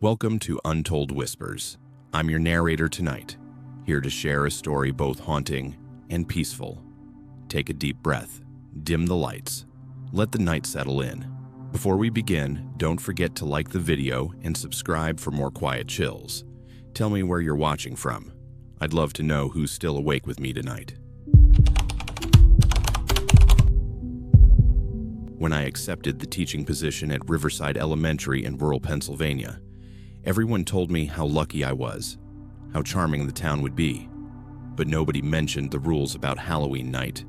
Welcome to Untold Whispers. I'm your narrator tonight, here to share a story both haunting and peaceful. Take a deep breath, dim the lights, let the night settle in. Before we begin, don't forget to like the video and subscribe for more quiet chills. Tell me where you're watching from. I'd love to know who's still awake with me tonight. When I accepted the teaching position at Riverside Elementary in rural Pennsylvania, everyone told me how lucky I was, how charming the town would be. But nobody mentioned the rules about Halloween night.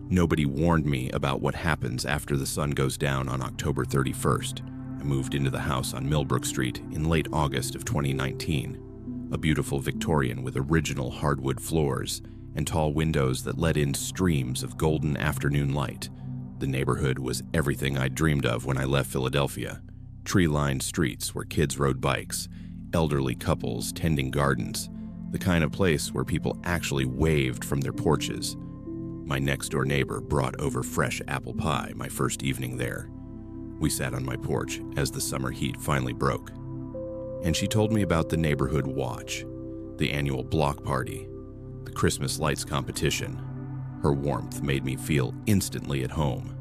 Nobody warned me about what happens after the sun goes down on October 31st. I moved into the house on Millbrook Street in late August of 2019. A beautiful Victorian with original hardwood floors and tall windows that let in streams of golden afternoon light. The neighborhood was everything I'd dreamed of when I left Philadelphia. Tree-lined streets where kids rode bikes, elderly couples tending gardens, the kind of place where people actually waved from their porches. My next-door neighbor brought over fresh apple pie my first evening there. We sat on my porch as the summer heat finally broke. And she told me about the neighborhood watch, the annual block party, the Christmas lights competition. Her warmth made me feel instantly at home.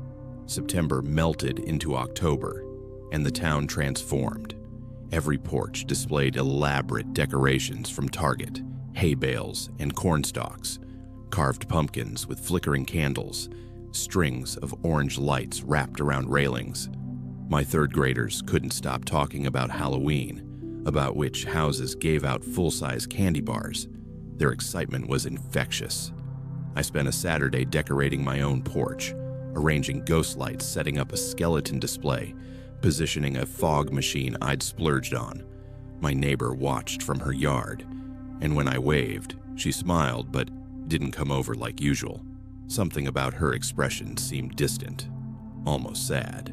September melted into October, and the town transformed. Every porch displayed elaborate decorations from Target, hay bales and corn stalks, carved pumpkins with flickering candles, strings of orange lights wrapped around railings. My third graders couldn't stop talking about Halloween, about which houses gave out full-size candy bars. Their excitement was infectious. I spent a Saturday decorating my own porch, arranging ghost lights, setting up a skeleton display, positioning a fog machine I'd splurged on. My neighbor watched from her yard, and when I waved, she smiled but didn't come over like usual. Something about her expression seemed distant, almost sad.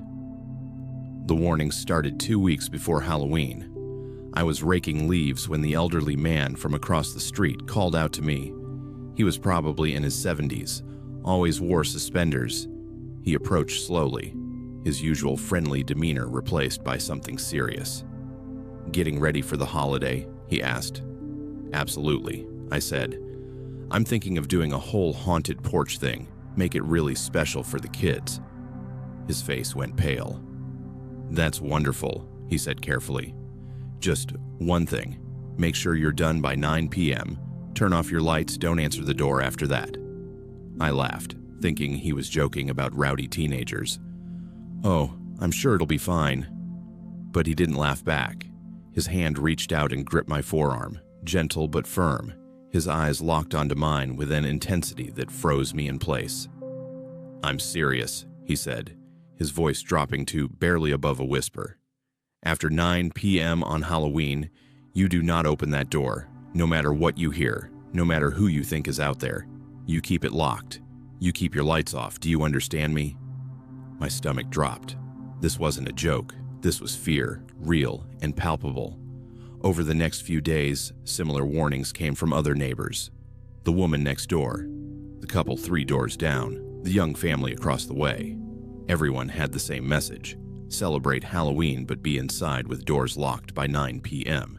The warnings started 2 weeks before Halloween. I was raking leaves when the elderly man from across the street called out to me. He was probably in his 70s, always wore suspenders. He approached slowly, his usual friendly demeanor replaced by something serious. "Getting ready for the holiday?" he asked. "Absolutely," I said. "I'm thinking of doing a whole haunted porch thing, make it really special for the kids." His face went pale. "That's wonderful," he said carefully. "Just one thing, make sure you're done by 9 p.m. Turn off your lights, don't answer the door after that." I laughed, thinking he was joking about rowdy teenagers. "Oh, I'm sure it'll be fine." But he didn't laugh back. His hand reached out and gripped my forearm, gentle but firm. His eyes locked onto mine with an intensity that froze me in place. "I'm serious," he said, his voice dropping to barely above a whisper. "After 9 p.m. on Halloween, you do not open that door, no matter what you hear, no matter who you think is out there. You keep it locked. You keep your lights off. Do you understand me?" My stomach dropped. This wasn't a joke. This was fear, real and palpable. Over the next few days, similar warnings came from other neighbors. The woman next door, the couple 3 doors down, the young family across the way. Everyone had the same message. Celebrate Halloween but be inside with doors locked by 9 p.m.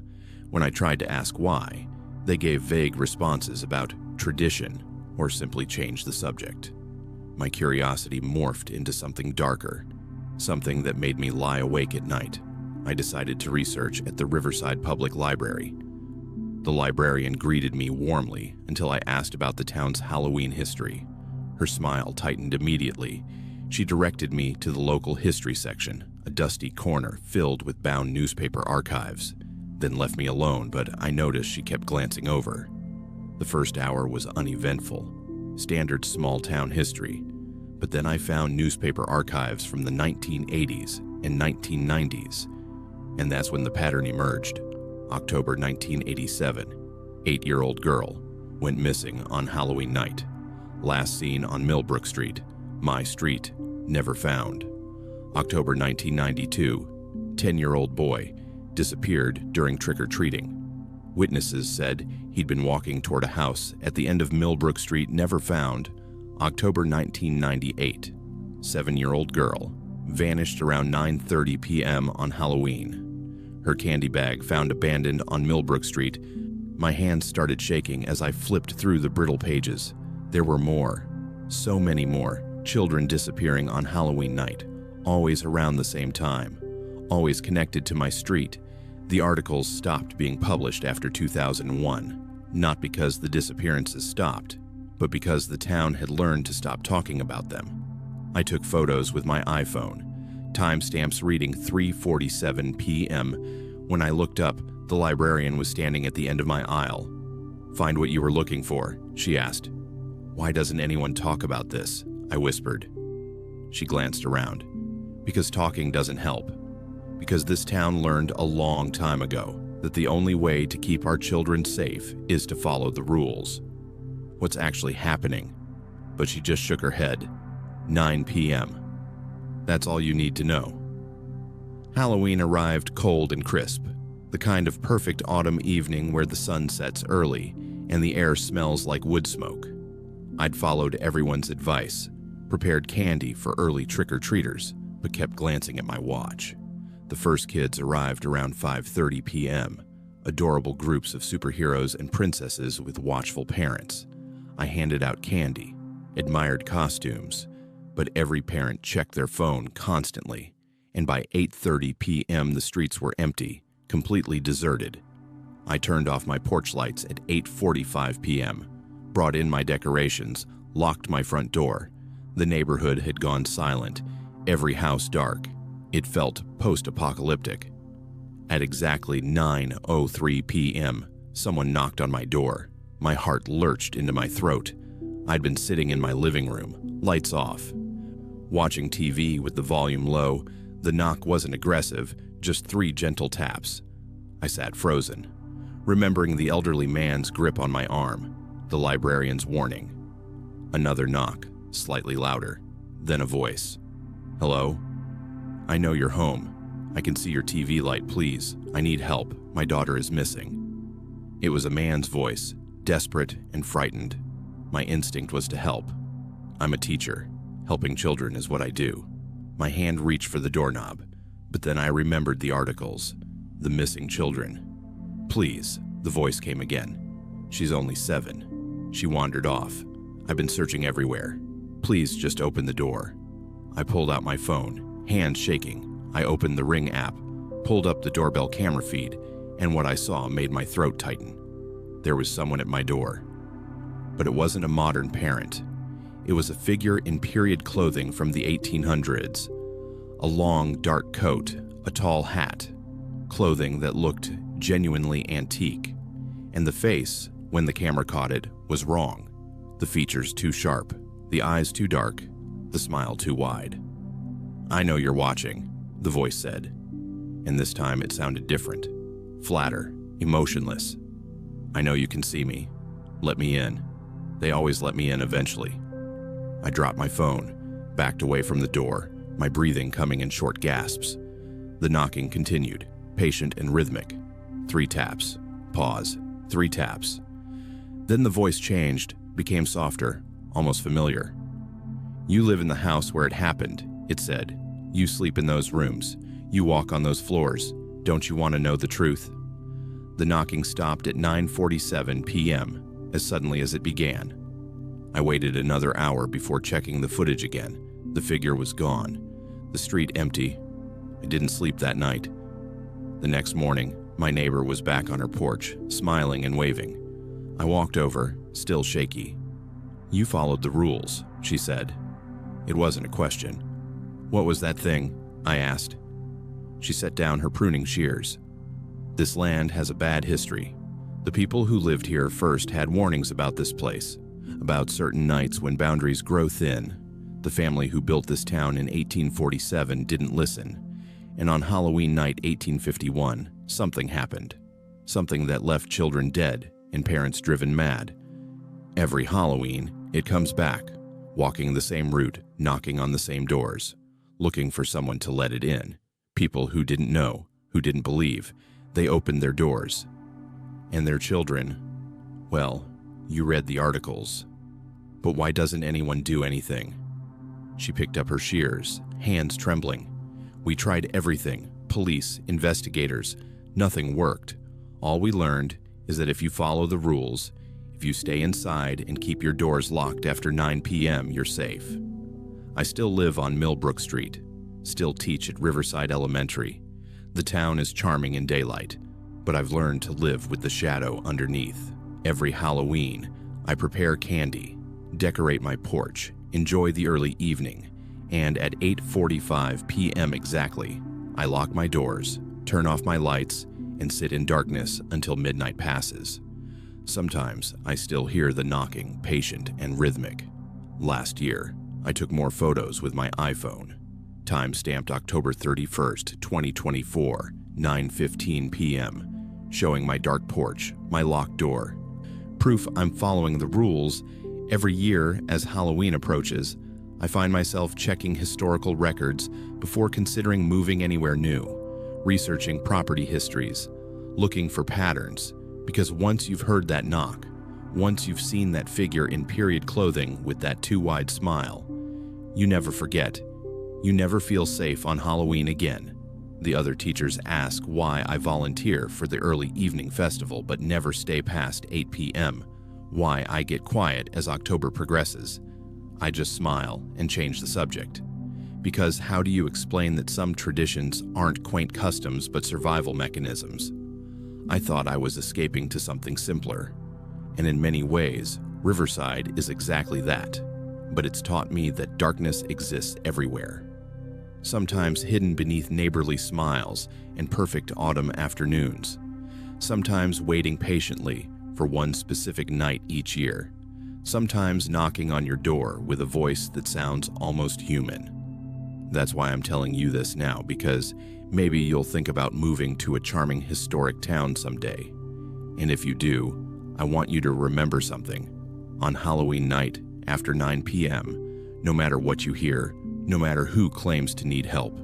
When I tried to ask why, they gave vague responses about tradition or simply changed the subject. My curiosity morphed into something darker, something that made me lie awake at night. I decided to research at the Riverside Public Library. The librarian greeted me warmly until I asked about the town's Halloween history. Her smile tightened immediately. She directed me to the local history section, a dusty corner filled with bound newspaper archives, then left me alone, but I noticed she kept glancing over. The first hour was uneventful. Standard small-town history, but then I found newspaper archives from the 1980s and 1990s, and that's when the pattern emerged. October 1987, 8-year-old girl went missing on Halloween night. Last seen on Millbrook Street, my street, never found. October 1992, 10-year-old boy disappeared during trick-or-treating. Witnesses said he'd been walking toward a house at the end of Millbrook Street, never found. October 1998, 7-year-old girl vanished around 9:30 p.m. on Halloween. Her candy bag found abandoned on Millbrook Street. My hands started shaking as I flipped through the brittle pages. There were more, so many more, children disappearing on Halloween night, always around the same time, always connected to my street. The articles stopped being published after 2001, not because the disappearances stopped, but because the town had learned to stop talking about them. I took photos with my iPhone, timestamps reading 3:47 p.m. When I looked up, the librarian was standing at the end of my aisle. "Find what you were looking for?" she asked. "Why doesn't anyone talk about this?" I whispered. She glanced around. "Because talking doesn't help. Because this town learned a long time ago that the only way to keep our children safe is to follow the rules. What's actually happening?" But she just shook her head. 9 p.m. That's all you need to know. Halloween arrived cold and crisp, the kind of perfect autumn evening where the sun sets early and the air smells like wood smoke. I'd followed everyone's advice, prepared candy for early trick-or-treaters, but kept glancing at my watch. The first kids arrived around 5:30 p.m., adorable groups of superheroes and princesses with watchful parents. I handed out candy, admired costumes, but every parent checked their phone constantly, and by 8:30 p.m. the streets were empty, completely deserted. I turned off my porch lights at 8:45 p.m., brought in my decorations, locked my front door. The neighborhood had gone silent, every house dark. It felt post-apocalyptic. At exactly 9:03 p.m., someone knocked on my door. My heart lurched into my throat. I'd been sitting in my living room, lights off, watching TV with the volume low. The knock wasn't aggressive, just 3 gentle taps. I sat frozen, remembering the elderly man's grip on my arm, the librarian's warning. Another knock, slightly louder, then a voice. "Hello? I know you're home. I can see your TV light, please. I need help. My daughter is missing." It was a man's voice, desperate and frightened. My instinct was to help. I'm a teacher. Helping children is what I do. My hand reached for the doorknob, but then I remembered the articles. The missing children. "Please," the voice came again. "She's only 7. She wandered off. I've been searching everywhere. Please just open the door." I pulled out my phone, hands shaking. I opened the Ring app, pulled up the doorbell camera feed, and what I saw made my throat tighten. There was someone at my door. But it wasn't a modern parent. It was a figure in period clothing from the 1800s. A long, dark coat, a tall hat, clothing that looked genuinely antique. And the face, when the camera caught it, was wrong. The features too sharp, the eyes too dark, the smile too wide. "I know you're watching," the voice said. And this time it sounded different, flatter, emotionless. "I know you can see me. Let me in." They always let me in eventually. I dropped my phone, backed away from the door, my breathing coming in short gasps. The knocking continued, patient and rhythmic. 3 taps, pause, 3 taps. Then the voice changed, became softer, almost familiar. "You live in the house where it happened," it said. "You sleep in those rooms. You walk on those floors. Don't you want to know the truth?" The knocking stopped at 9:47 p.m., as suddenly as it began. I waited another hour before checking the footage again. The figure was gone. The street empty. I didn't sleep that night. The next morning, my neighbor was back on her porch, smiling and waving. I walked over, still shaky. "You followed the rules," she said. It wasn't a question. "What was that thing?" I asked. She set down her pruning shears. "This land has a bad history. The people who lived here first had warnings about this place, about certain nights when boundaries grow thin. The family who built this town in 1847 didn't listen, and on Halloween night 1851, something happened. Something that left children dead and parents driven mad. Every Halloween, it comes back, walking the same route, knocking on the same doors, looking for someone to let it in. People who didn't know, who didn't believe, they opened their doors. And their children, well, you read the articles. But why doesn't anyone do anything?" She picked up her shears, hands trembling. "We tried everything, police, investigators. Nothing worked. All we learned is that if you follow the rules, if you stay inside and keep your doors locked after 9 p.m., you're safe. I still live on Millbrook Street, still teach at Riverside Elementary. The town is charming in daylight, but I've learned to live with the shadow underneath. Every Halloween, I prepare candy, decorate my porch, enjoy the early evening, and at 8:45 p.m. exactly, I lock my doors, turn off my lights, and sit in darkness until midnight passes. Sometimes I still hear the knocking, patient and rhythmic. Last year, I took more photos with my iPhone. Time-stamped October 31st, 2024, 9:15 p.m., showing my dark porch, my locked door. Proof I'm following the rules. Every year, as Halloween approaches, I find myself checking historical records before considering moving anywhere new, researching property histories, looking for patterns, because once you've heard that knock, once you've seen that figure in period clothing with that too wide smile, you never forget. You never feel safe on Halloween again. The other teachers ask why I volunteer for the early evening festival but never stay past 8 p.m., why I get quiet as October progresses. I just smile and change the subject. Because how do you explain that some traditions aren't quaint customs but survival mechanisms? I thought I was escaping to something simpler. And in many ways, Riverside is exactly that. But it's taught me that darkness exists everywhere. Sometimes hidden beneath neighborly smiles and perfect autumn afternoons. Sometimes waiting patiently for one specific night each year. Sometimes knocking on your door with a voice that sounds almost human. That's why I'm telling you this now, because maybe you'll think about moving to a charming historic town someday. And if you do, I want you to remember something. On Halloween night, after 9 p.m., no matter what you hear, no matter who claims to need help,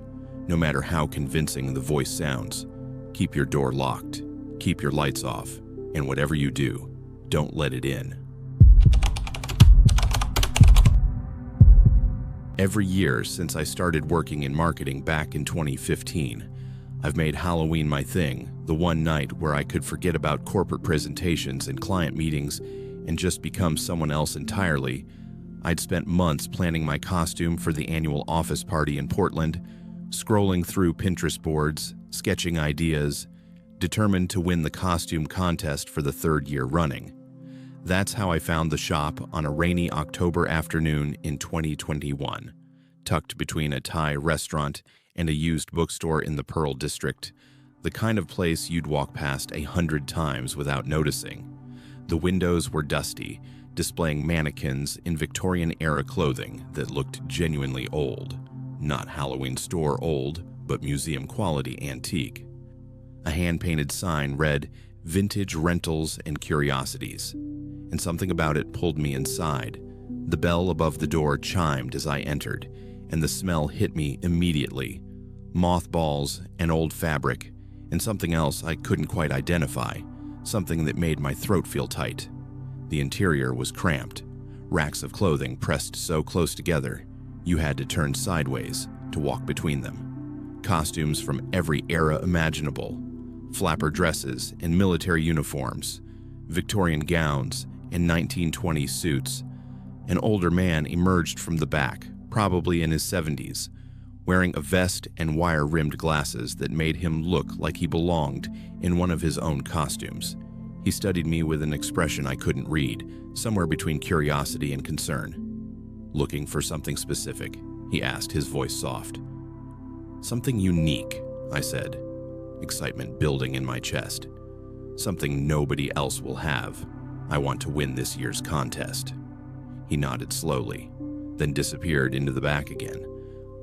no matter how convincing the voice sounds, keep your door locked, keep your lights off, and whatever you do, don't let it in. Every year since I started working in marketing back in 2015, I've made Halloween my thing, the one night where I could forget about corporate presentations and client meetings and just become someone else entirely. I'd spent months planning my costume for the annual office party in Portland, scrolling through Pinterest boards, sketching ideas, determined to win the costume contest for the third year running. That's how I found the shop on a rainy October afternoon in 2021, tucked between a Thai restaurant and a used bookstore in the Pearl District, the kind of place you'd walk past 100 times without noticing. The windows were dusty, displaying mannequins in Victorian-era clothing that looked genuinely old. Not Halloween store old, but museum-quality antique. A hand-painted sign read, "Vintage Rentals and Curiosities," and something about it pulled me inside. The bell above the door chimed as I entered, and the smell hit me immediately. Mothballs and old fabric, and something else I couldn't quite identify, something that made my throat feel tight. The interior was cramped, racks of clothing pressed so close together, you had to turn sideways to walk between them. Costumes from every era imaginable, flapper dresses and military uniforms, Victorian gowns and 1920s suits. An older man emerged from the back, probably in his 70s, wearing a vest and wire-rimmed glasses that made him look like he belonged in one of his own costumes. He studied me with an expression I couldn't read, somewhere between curiosity and concern. "Looking for something specific?" he asked, his voice soft. "Something unique," I said, excitement building in my chest. "Something nobody else will have. I want to win this year's contest." He nodded slowly, then disappeared into the back again.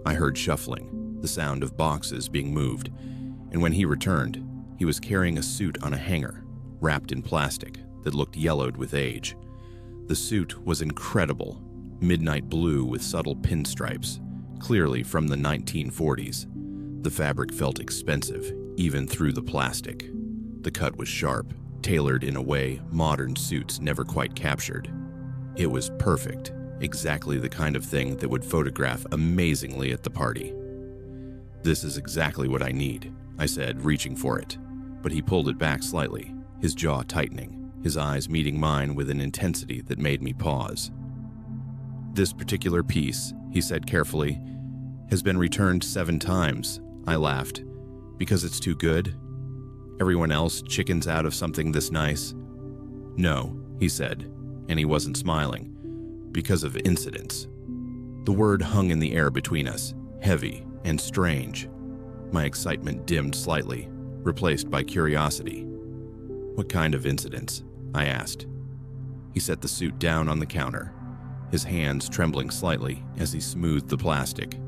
I heard shuffling, the sound of boxes being moved, and when he returned, he was carrying a suit on a hanger, wrapped in plastic, that looked yellowed with age. The suit was incredible, midnight blue with subtle pinstripes, clearly from the 1940s. The fabric felt expensive, even through the plastic. The cut was sharp, tailored in a way modern suits never quite captured. It was perfect, exactly the kind of thing that would photograph amazingly at the party. "This is exactly what I need," I said, reaching for it. but he pulled it back slightly, his jaw tightening, his eyes meeting mine with an intensity that made me pause. "This particular piece," he said carefully, "has been returned 7 times. I laughed. "Because it's too good? Everyone else chickens out of something this nice?" "No," he said, and he wasn't smiling. "Because of incidents." The word hung in the air between us, heavy and strange. My excitement dimmed slightly, replaced by curiosity. "What kind of incidents?" I asked. He set the suit down on the counter, his hands trembling slightly as he smoothed the plastic.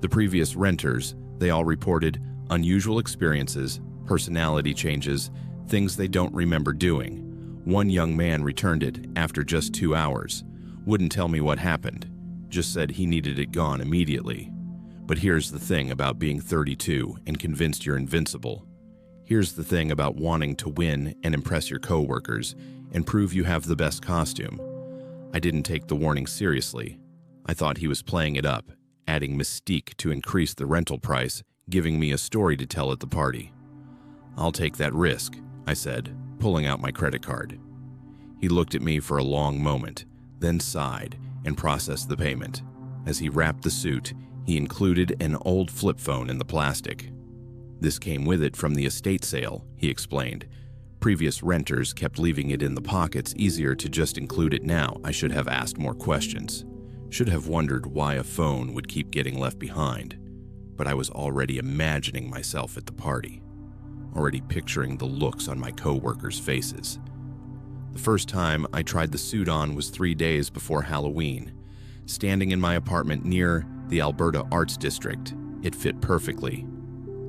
The previous renters, they all reported unusual experiences, personality changes, things they don't remember doing. One young man returned it after just 2 hours. Wouldn't tell me what happened, just said he needed it gone immediately. But here's the thing about being 32 and convinced you're invincible. Here's the thing about wanting to win and impress your coworkers and prove you have the best costume. I didn't take the warning seriously. I thought he was playing it up, adding mystique to increase the rental price, giving me a story to tell at the party. "I'll take that risk," I said, pulling out my credit card. He looked at me for a long moment, then sighed and processed the payment. As he wrapped the suit, he included an old flip phone in the plastic. "This came with it from the estate sale," he explained. "Previous renters kept leaving it in the pockets. Easier to just include it now. I should have asked more questions. Should have wondered why a phone would keep getting left behind. But I was already imagining myself at the party, already picturing the looks on my co-workers' faces. The first time I tried the suit on was 3 days before Halloween. Standing in my apartment near the Alberta Arts District, it fit perfectly,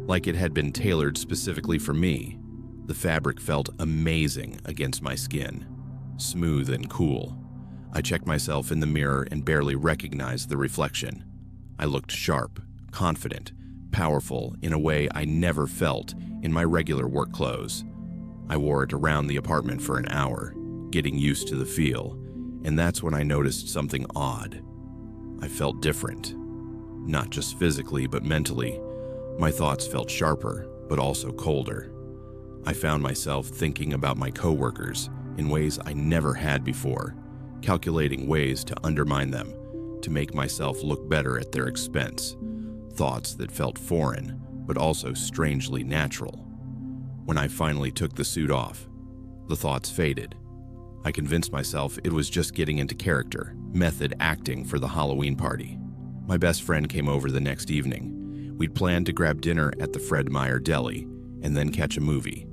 like it had been tailored specifically for me. The fabric felt amazing against my skin, smooth and cool. I checked myself in the mirror and barely recognized the reflection. I looked sharp, confident, powerful in a way I never felt in my regular work clothes. I wore it around the apartment for an hour, getting used to the feel, and that's when I noticed something odd. I felt different. Not just physically, but mentally. My thoughts felt sharper, but also colder. I found myself thinking about my coworkers in ways I never had before, calculating ways to undermine them, to make myself look better at their expense. Thoughts that felt foreign, but also strangely natural. When I finally took the suit off, the thoughts faded. I convinced myself it was just getting into character, method acting for the Halloween party. My best friend came over the next evening. We'd planned to grab dinner at the Fred Meyer Deli and then catch a movie.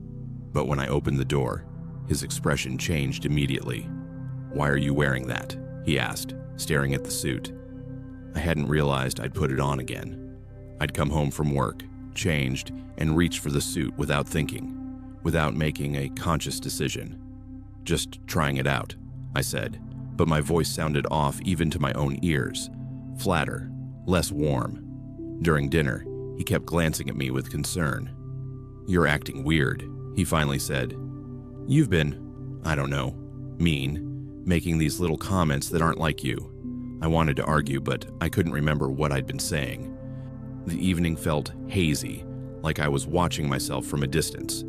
But when I opened the door, his expression changed immediately. "Why are you wearing that?" he asked, staring at the suit. I hadn't realized I'd put it on again. I'd come home from work, changed, and reached for the suit without thinking, without making a conscious decision. "Just trying it out," I said, but my voice sounded off even to my own ears, flatter, less warm. During dinner, he kept glancing at me with concern. "You're acting weird," he finally said. "You've been, I don't know, mean, making these little comments that aren't like you." I wanted to argue, but I couldn't remember what I'd been saying. The evening felt hazy, like I was watching myself from a distance.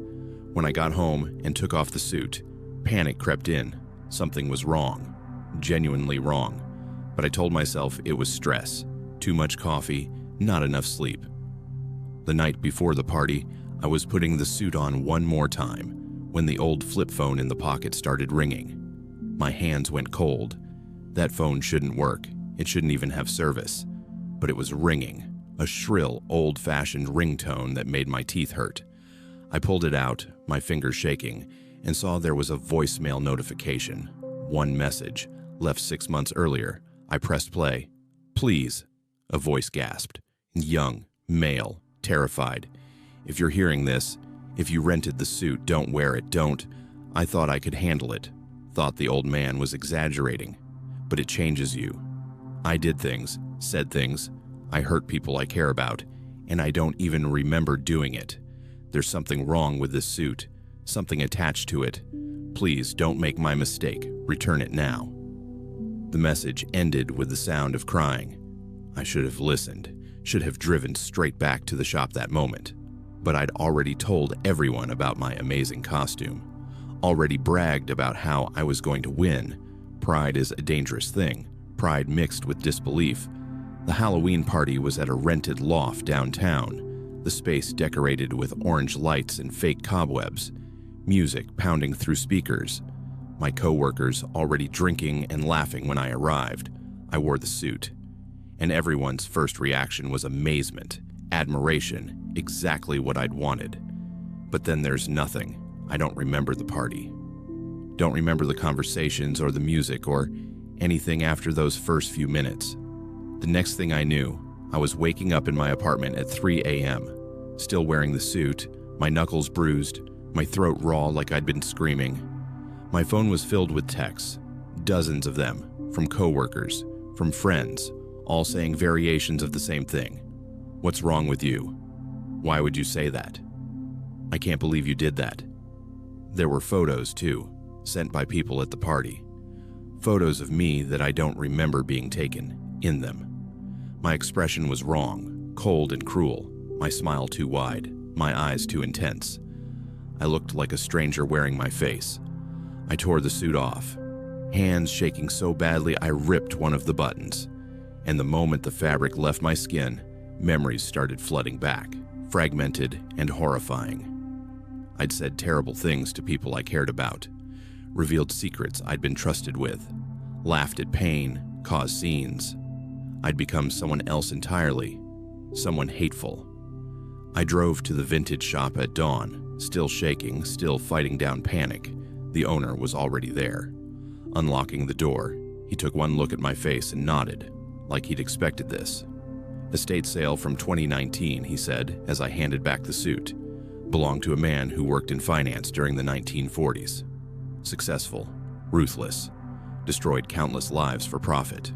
When I got home and took off the suit, panic crept in. Something was wrong, genuinely wrong. But I told myself it was stress, too much coffee, not enough sleep. The night before the party, I was putting the suit on one more time when the old flip phone in the pocket started ringing. My hands went cold. That phone shouldn't work. It shouldn't even have service. But it was ringing, a shrill, old-fashioned ringtone that made my teeth hurt. I pulled it out, my fingers shaking, and saw there was a voicemail notification. One message, left 6 months earlier. I pressed play. "Please," a voice gasped. Young, male, terrified. "If you're hearing this, if you rented the suit, don't wear it, don't." I thought I could handle it. Thought the old man was exaggerating. But it changes you. I did things, said things. I hurt people I care about, and I don't even remember doing it. There's something wrong with this suit, something attached to it. Please don't make my mistake. Return it now. The message ended with the sound of crying. I should have listened, should have driven straight back to the shop that moment. But I'd already told everyone about my amazing costume, already bragged about how I was going to win. Pride is a dangerous thing, pride mixed with disbelief. The Halloween party was at a rented loft downtown, the space decorated with orange lights and fake cobwebs, music pounding through speakers. My co-workers already drinking and laughing when I arrived. I wore the suit, and everyone's first reaction was amazement, admiration, exactly what I'd wanted. But then there's nothing. I don't remember the party. Don't remember the conversations or the music or anything after those first few minutes. The next thing I knew, I was waking up in my apartment at 3 a.m., still wearing the suit, my knuckles bruised, my throat raw like I'd been screaming. My phone was filled with texts, dozens of them, from coworkers, from friends, all saying variations of the same thing. What's wrong with you? Why would you say that? I can't believe you did that. There were photos, too, sent by people at the party. Photos of me that I don't remember being taken in them. My expression was wrong, cold and cruel, my smile too wide, my eyes too intense. I looked like a stranger wearing my face. I tore the suit off, hands shaking so badly I ripped one of the buttons. And the moment the fabric left my skin, memories started flooding back, fragmented and horrifying. I'd said terrible things to people I cared about, revealed secrets I'd been trusted with, laughed at pain, caused scenes. I'd become someone else entirely, someone hateful. I drove to the vintage shop at dawn, still shaking, still fighting down panic. The owner was already there. Unlocking the door, he took one look at my face and nodded, like he'd expected this. Estate sale from 2019, he said, as I handed back the suit. Belonged to a man who worked in finance during the 1940s. Successful, ruthless, destroyed countless lives for profit.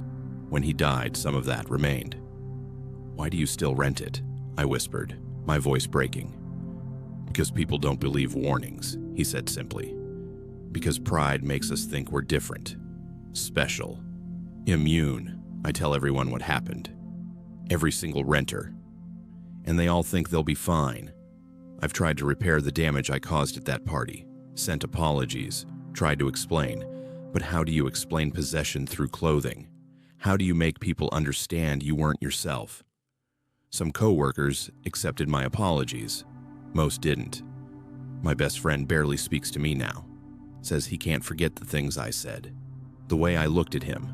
When he died, some of that remained. Why do you still rent it? I whispered, my voice breaking. Because people don't believe warnings, he said simply. Because pride makes us think we're different, special, immune. I tell everyone what happened. Every single renter. And they all think they'll be fine. I've tried to repair the damage I caused at that party, sent apologies, tried to explain. But how do you explain possession through clothing? How do you make people understand you weren't yourself? Some co-workers accepted my apologies. Most didn't. My best friend barely speaks to me now. Says he can't forget the things I said. The way I looked at him.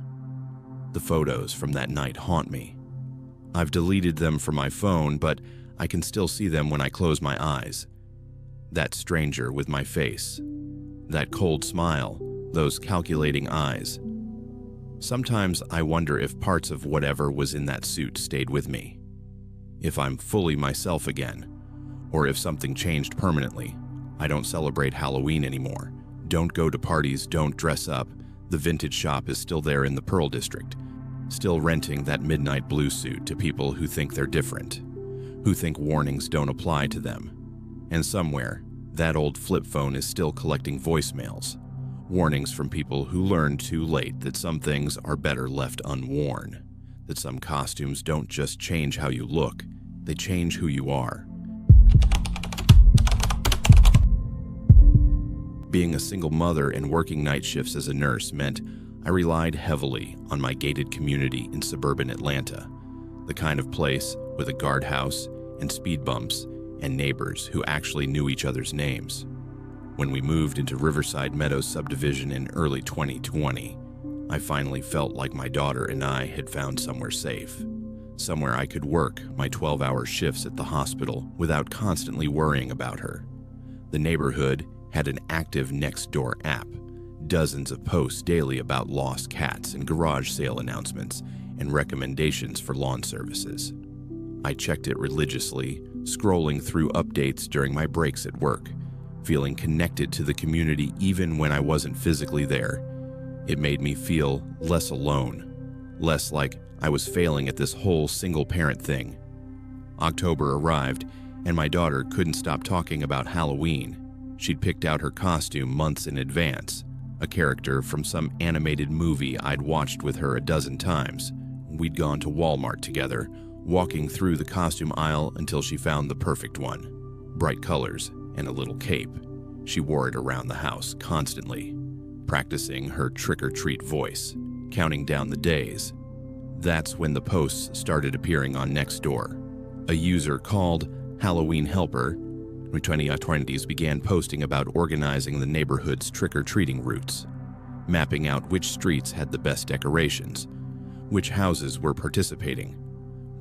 The photos from that night haunt me. I've deleted them from my phone, but I can still see them when I close my eyes. That stranger with my face. That cold smile. Those calculating eyes. Sometimes I wonder if parts of whatever was in that suit stayed with me. If I'm fully myself again. Or if something changed permanently. I don't celebrate Halloween anymore. Don't go to parties, don't dress up. The vintage shop is still there in the Pearl District. Still renting that midnight blue suit to people who think they're different. Who think warnings don't apply to them. And somewhere, that old flip phone is still collecting voicemails. Warnings from people who learned too late that some things are better left unworn. That some costumes don't just change how you look, they change who you are. Being a single mother and working night shifts as a nurse meant I relied heavily on my gated community in suburban Atlanta, the kind of place with a guardhouse and speed bumps and neighbors who actually knew each other's names. When we moved into Riverside Meadows subdivision in early 2020, I finally felt like my daughter and I had found somewhere safe, somewhere I could work my 12-hour shifts at the hospital without constantly worrying about her. The neighborhood had an active Nextdoor app, dozens of posts daily about lost cats and garage sale announcements and recommendations for lawn services. I checked it religiously, scrolling through updates during my breaks at work, feeling connected to the community even when I wasn't physically there. It made me feel less alone, less like I was failing at this whole single-parent thing. October arrived, and my daughter couldn't stop talking about Halloween. She'd picked out her costume months in advance, a character from some animated movie I'd watched with her a dozen times. We'd gone to Walmart together, walking through the costume aisle until she found the perfect one. bright colors, and a little cape. She wore it around the house constantly, practicing her trick-or-treat voice, counting down the days. That's when the posts started appearing on Nextdoor. A user called Halloween Helper in 2020s began posting about organizing the neighborhood's trick-or-treating routes, mapping out which streets had the best decorations, which houses were participating,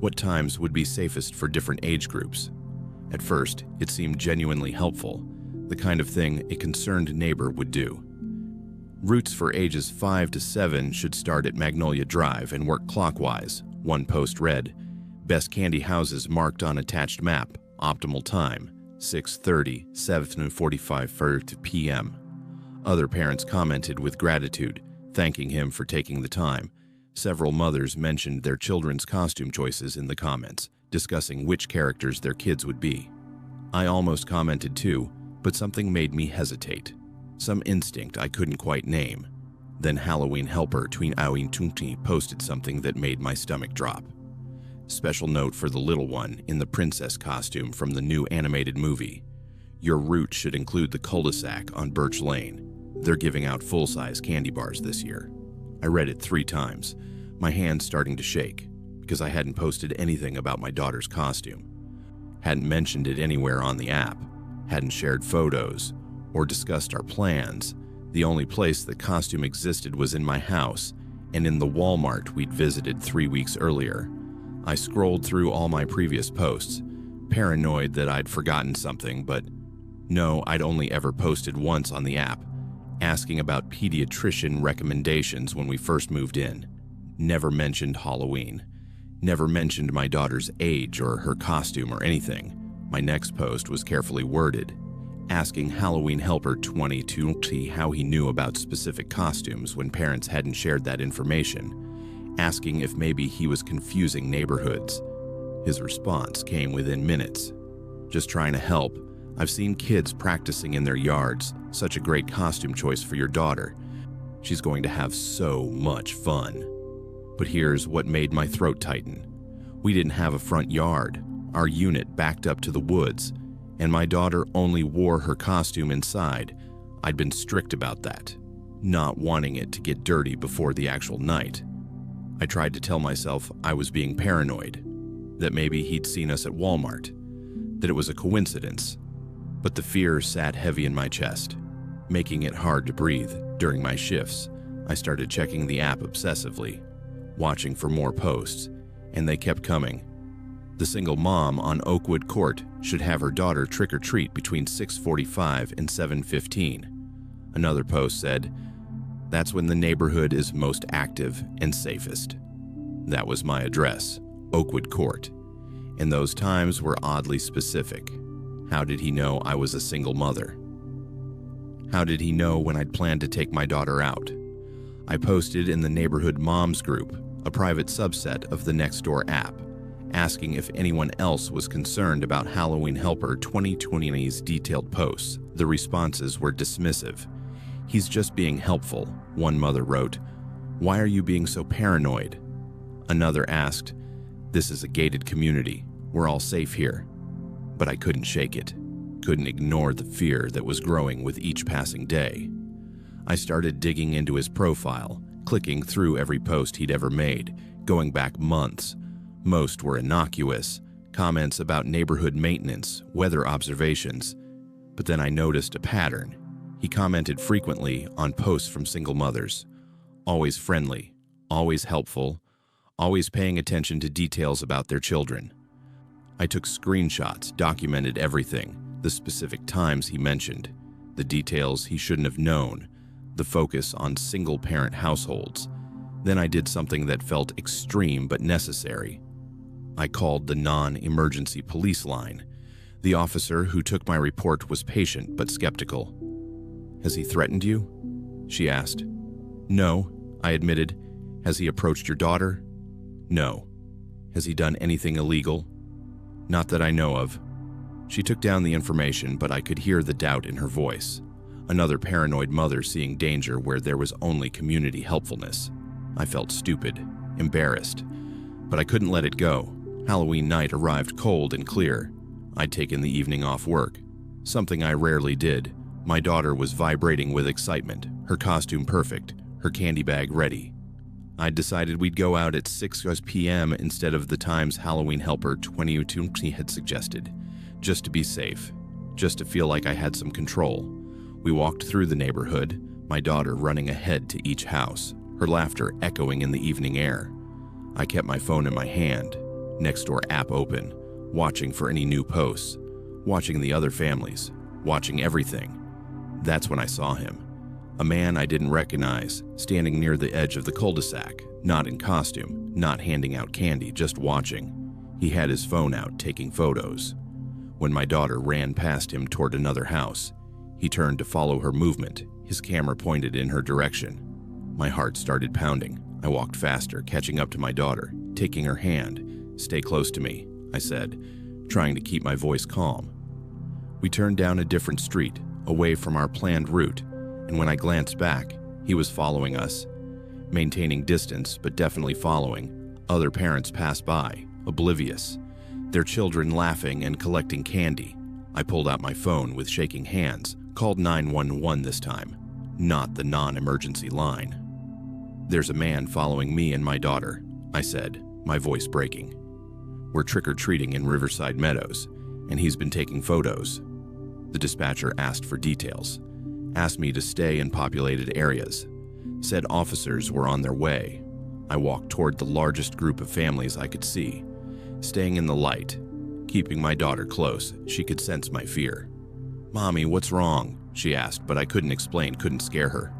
what times would be safest for different age groups. At first, it seemed genuinely helpful, the kind of thing a concerned neighbor would do. Routes for ages 5 to 7 should start at Magnolia Drive and work clockwise. One post read, "Best candy houses marked on attached map, optimal time, 6:30, 7:45 p.m. Other parents commented with gratitude, thanking him for taking the time. Several mothers mentioned their children's costume choices in the comments, discussing which characters their kids would be. I almost commented too, but something made me hesitate. Some instinct I couldn't quite name. Then Halloween Helper Tween Aween Tunti posted something that made my stomach drop. Special note for the little one in the princess costume from the new animated movie. Your route should include the cul-de-sac on Birch Lane. They're giving out full-size candy bars this year. I read it 3 times, my hands starting to shake, because I hadn't posted anything about my daughter's costume. Hadn't mentioned it anywhere on the app, hadn't shared photos, or discussed our plans. The only place the costume existed was in my house, and in the Walmart we'd visited 3 weeks earlier. I scrolled through all my previous posts, paranoid that I'd forgotten something, but no, I'd only ever posted once on the app, asking about pediatrician recommendations when we first moved in. Never mentioned Halloween. Never mentioned my daughter's age or her costume or anything. My next post was carefully worded, asking Halloween Helper 2020 how he knew about specific costumes when parents hadn't shared that information, asking if maybe he was confusing neighborhoods. His response came within minutes. Just trying to help. I've seen kids practicing in their yards. Such a great costume choice for your daughter. She's going to have so much fun. But here's what made my throat tighten. We didn't have a front yard. Our unit backed up to the woods, and my daughter only wore her costume inside. I'd been strict about that, not wanting it to get dirty before the actual night. I tried to tell myself I was being paranoid, that maybe he'd seen us at Walmart, that it was a coincidence. But the fear sat heavy in my chest, making it hard to breathe. During my shifts, I started checking the app obsessively, watching for more posts, and they kept coming. The single mom on Oakwood Court should have her daughter trick-or-treat between 6:45 and 7:15. Another post said, "That's when the neighborhood is most active and safest." That was my address, Oakwood Court, and those times were oddly specific. How did he know I was a single mother? How did he know when I'd planned to take my daughter out? I posted in the Neighborhood Moms group, a private subset of the Nextdoor app, asking if anyone else was concerned about Halloween Helper 2020's detailed posts. The responses were dismissive. "He's just being helpful," one mother wrote. "Why are you being so paranoid?" Another asked, "This is a gated community. We're all safe here." But I couldn't shake it, couldn't ignore the fear that was growing with each passing day. I started digging into his profile, clicking through every post he'd ever made, going back months. Most were innocuous, comments about neighborhood maintenance, weather observations. But then I noticed a pattern. He commented frequently on posts from single mothers. Always friendly, always helpful, always paying attention to details about their children. I took screenshots, documented everything, the specific times he mentioned, the details he shouldn't have known, the focus on single-parent households. Then I did something that felt extreme but necessary. I called the non-emergency police line. The officer who took my report was patient but skeptical. "Has he threatened you?" she asked. "No," I admitted. "Has he approached your daughter?" "No." "Has he done anything illegal?" "Not that I know of." She took down the information, but I could hear the doubt in her voice. Another paranoid mother seeing danger where there was only community helpfulness. I felt stupid, embarrassed, but I couldn't let it go. Halloween night arrived cold and clear. I'd taken the evening off work, something I rarely did. My daughter was vibrating with excitement, her costume perfect, her candy bag ready. I'd decided we'd go out at 6 p.m. instead of the times Halloween helper 2020 had suggested, just to be safe, just to feel like I had some control. We walked through the neighborhood, my daughter running ahead to each house, her laughter echoing in the evening air. I kept my phone in my hand, Nextdoor app open, watching for any new posts, watching the other families, watching everything. That's when I saw him. A man I didn't recognize, standing near the edge of the cul-de-sac, not in costume, not handing out candy, just watching. He had his phone out, taking photos. When my daughter ran past him toward another house, he turned to follow her movement, his camera pointed in her direction. My heart started pounding. I walked faster, catching up to my daughter, taking her hand. "Stay close to me," I said, trying to keep my voice calm. We turned down a different street, away from our planned route, and when I glanced back, he was following us. Maintaining distance, but definitely following. Other parents passed by, oblivious, their children laughing and collecting candy. I pulled out my phone with shaking hands, called 911 this time, not the non-emergency line. "There's a man following me and my daughter," I said, my voice breaking. "We're trick-or-treating in Riverside Meadows, and he's been taking photos." The dispatcher asked for details, asked me to stay in populated areas, said officers were on their way. I walked toward the largest group of families I could see, staying in the light, keeping my daughter close. She could sense my fear. "Mommy, what's wrong?" she asked, but I couldn't explain, couldn't scare her.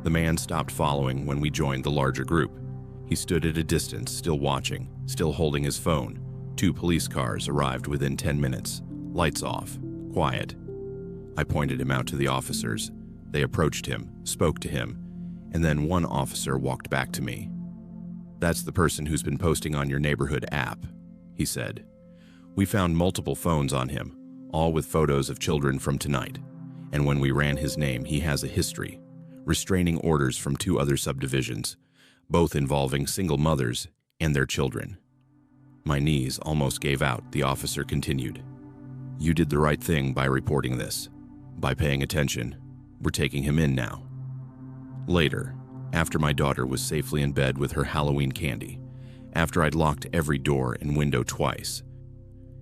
The man stopped following when we joined the larger group. He stood at a distance, still watching, still holding his phone. 2 police cars arrived within 10 minutes. Lights off, quiet. I pointed him out to the officers. They approached him, spoke to him, and then one officer walked back to me. "That's the person who's been posting on your neighborhood app," he said. "We found multiple phones on him, all with photos of children from tonight. And when we ran his name, he has a history. Restraining orders from 2 other subdivisions, both involving single mothers and their children." My knees almost gave out. The officer continued. "You did the right thing by reporting this, by paying attention. We're taking him in now." Later, after my daughter was safely in bed with her Halloween candy, after I'd locked every door and window twice,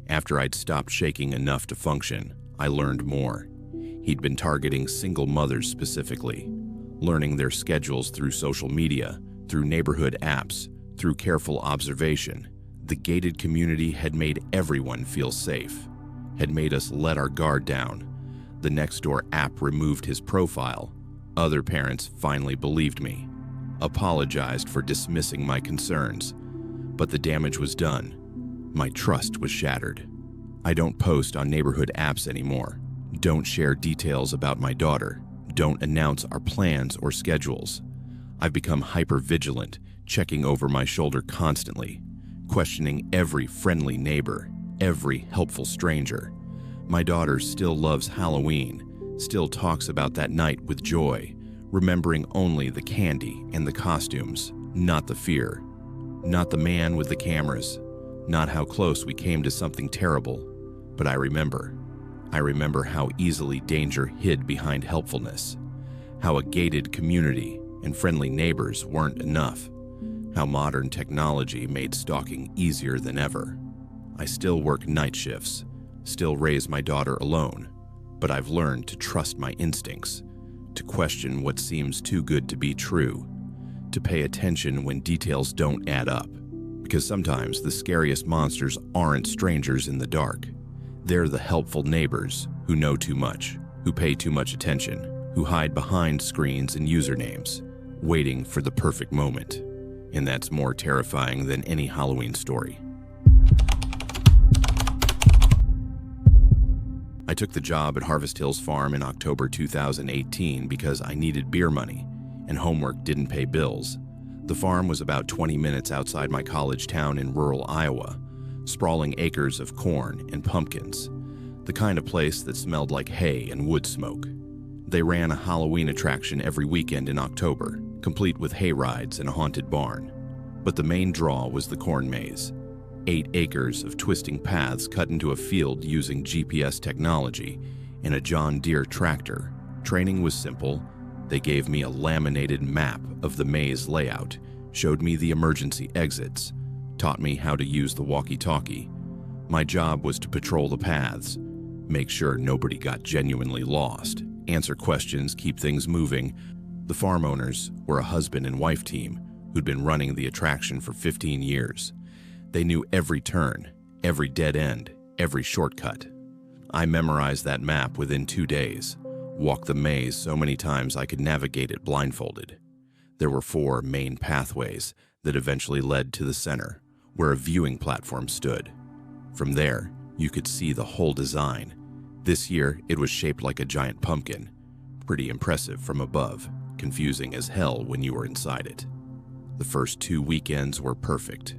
after I'd stopped shaking enough to function, I learned more. He'd been targeting single mothers specifically, learning their schedules through social media, through neighborhood apps, through careful observation. The gated community had made everyone feel safe, had made us let our guard down. The Nextdoor app removed his profile. Other parents finally believed me, apologized for dismissing my concerns, but the damage was done. My trust was shattered. I don't post on neighborhood apps anymore, don't share details about my daughter, don't announce our plans or schedules. I've become hyper-vigilant, checking over my shoulder constantly, questioning every friendly neighbor, every helpful stranger. My daughter still loves Halloween, still talks about that night with joy, remembering only the candy and the costumes, not the fear, not the man with the cameras, not how close we came to something terrible, but I remember how easily danger hid behind helpfulness, how a gated community and friendly neighbors weren't enough, how modern technology made stalking easier than ever. I still work night shifts, still raise my daughter alone, but I've learned to trust my instincts, to question what seems too good to be true, to pay attention when details don't add up, because sometimes the scariest monsters aren't strangers in the dark. They're the helpful neighbors who know too much, who pay too much attention, who hide behind screens and usernames, waiting for the perfect moment. And that's more terrifying than any Halloween story. I took the job at Harvest Hills Farm in October 2018 because I needed beer money, and homework didn't pay bills. The farm was about 20 minutes outside my college town in rural Iowa, sprawling acres of corn and pumpkins, the kind of place that smelled like hay and wood smoke. They ran a Halloween attraction every weekend in October, complete with hay rides and a haunted barn. But the main draw was the corn maze. 8 acres of twisting paths cut into a field using GPS technology and a John Deere tractor. Training was simple. They gave me a laminated map of the maze layout, showed me the emergency exits, taught me how to use the walkie-talkie. My job was to patrol the paths, make sure nobody got genuinely lost, answer questions, keep things moving. The farm owners were a husband and wife team who'd been running the attraction for 15 years. They knew every turn, every dead end, every shortcut. I memorized that map within 2 days, walked the maze so many times I could navigate it blindfolded. There were 4 main pathways that eventually led to the center, where a viewing platform stood. From there, you could see the whole design. This year, it was shaped like a giant pumpkin. Pretty impressive from above, confusing as hell when you were inside it. The first 2 weekends were perfect.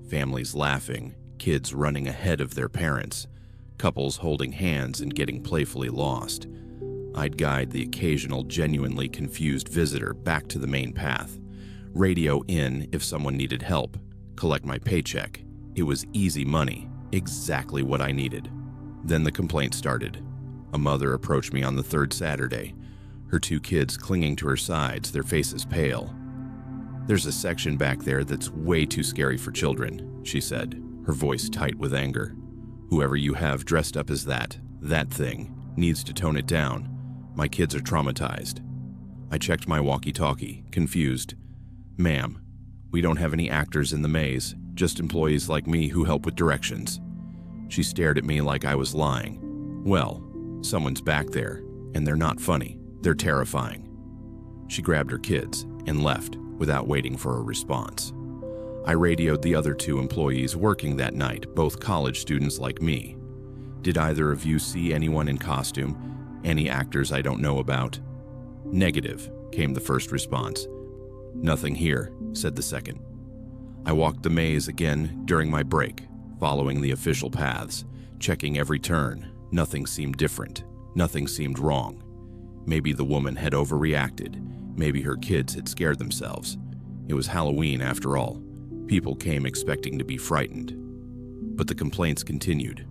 Families laughing, kids running ahead of their parents, couples holding hands and getting playfully lost. I'd guide the occasional genuinely confused visitor back to the main path, radio in if someone needed help, collect my paycheck. It was easy money, exactly what I needed. Then the complaint started. A mother approached me on the 3rd Saturday, her 2 kids clinging to her sides, their faces pale. "There's a section back there that's way too scary for children," she said, her voice tight with anger. "Whoever you have dressed up as that thing, needs to tone it down. My kids are traumatized." I checked my walkie-talkie, confused. "Ma'am, we don't have any actors in the maze, just employees like me who help with directions." She stared at me like I was lying. "Well, someone's back there, and they're not funny. They're terrifying." She grabbed her kids and left without waiting for a response. I radioed the other 2 employees working that night, both college students like me. "Did either of you see anyone in costume? Any actors I don't know about?" "Negative," came the first response. "Nothing here," said the second. I walked the maze again during my break, following the official paths, checking every turn. Nothing seemed different. Nothing seemed wrong. Maybe the woman had overreacted. Maybe her kids had scared themselves. It was Halloween after all. People came expecting to be frightened. But the complaints continued.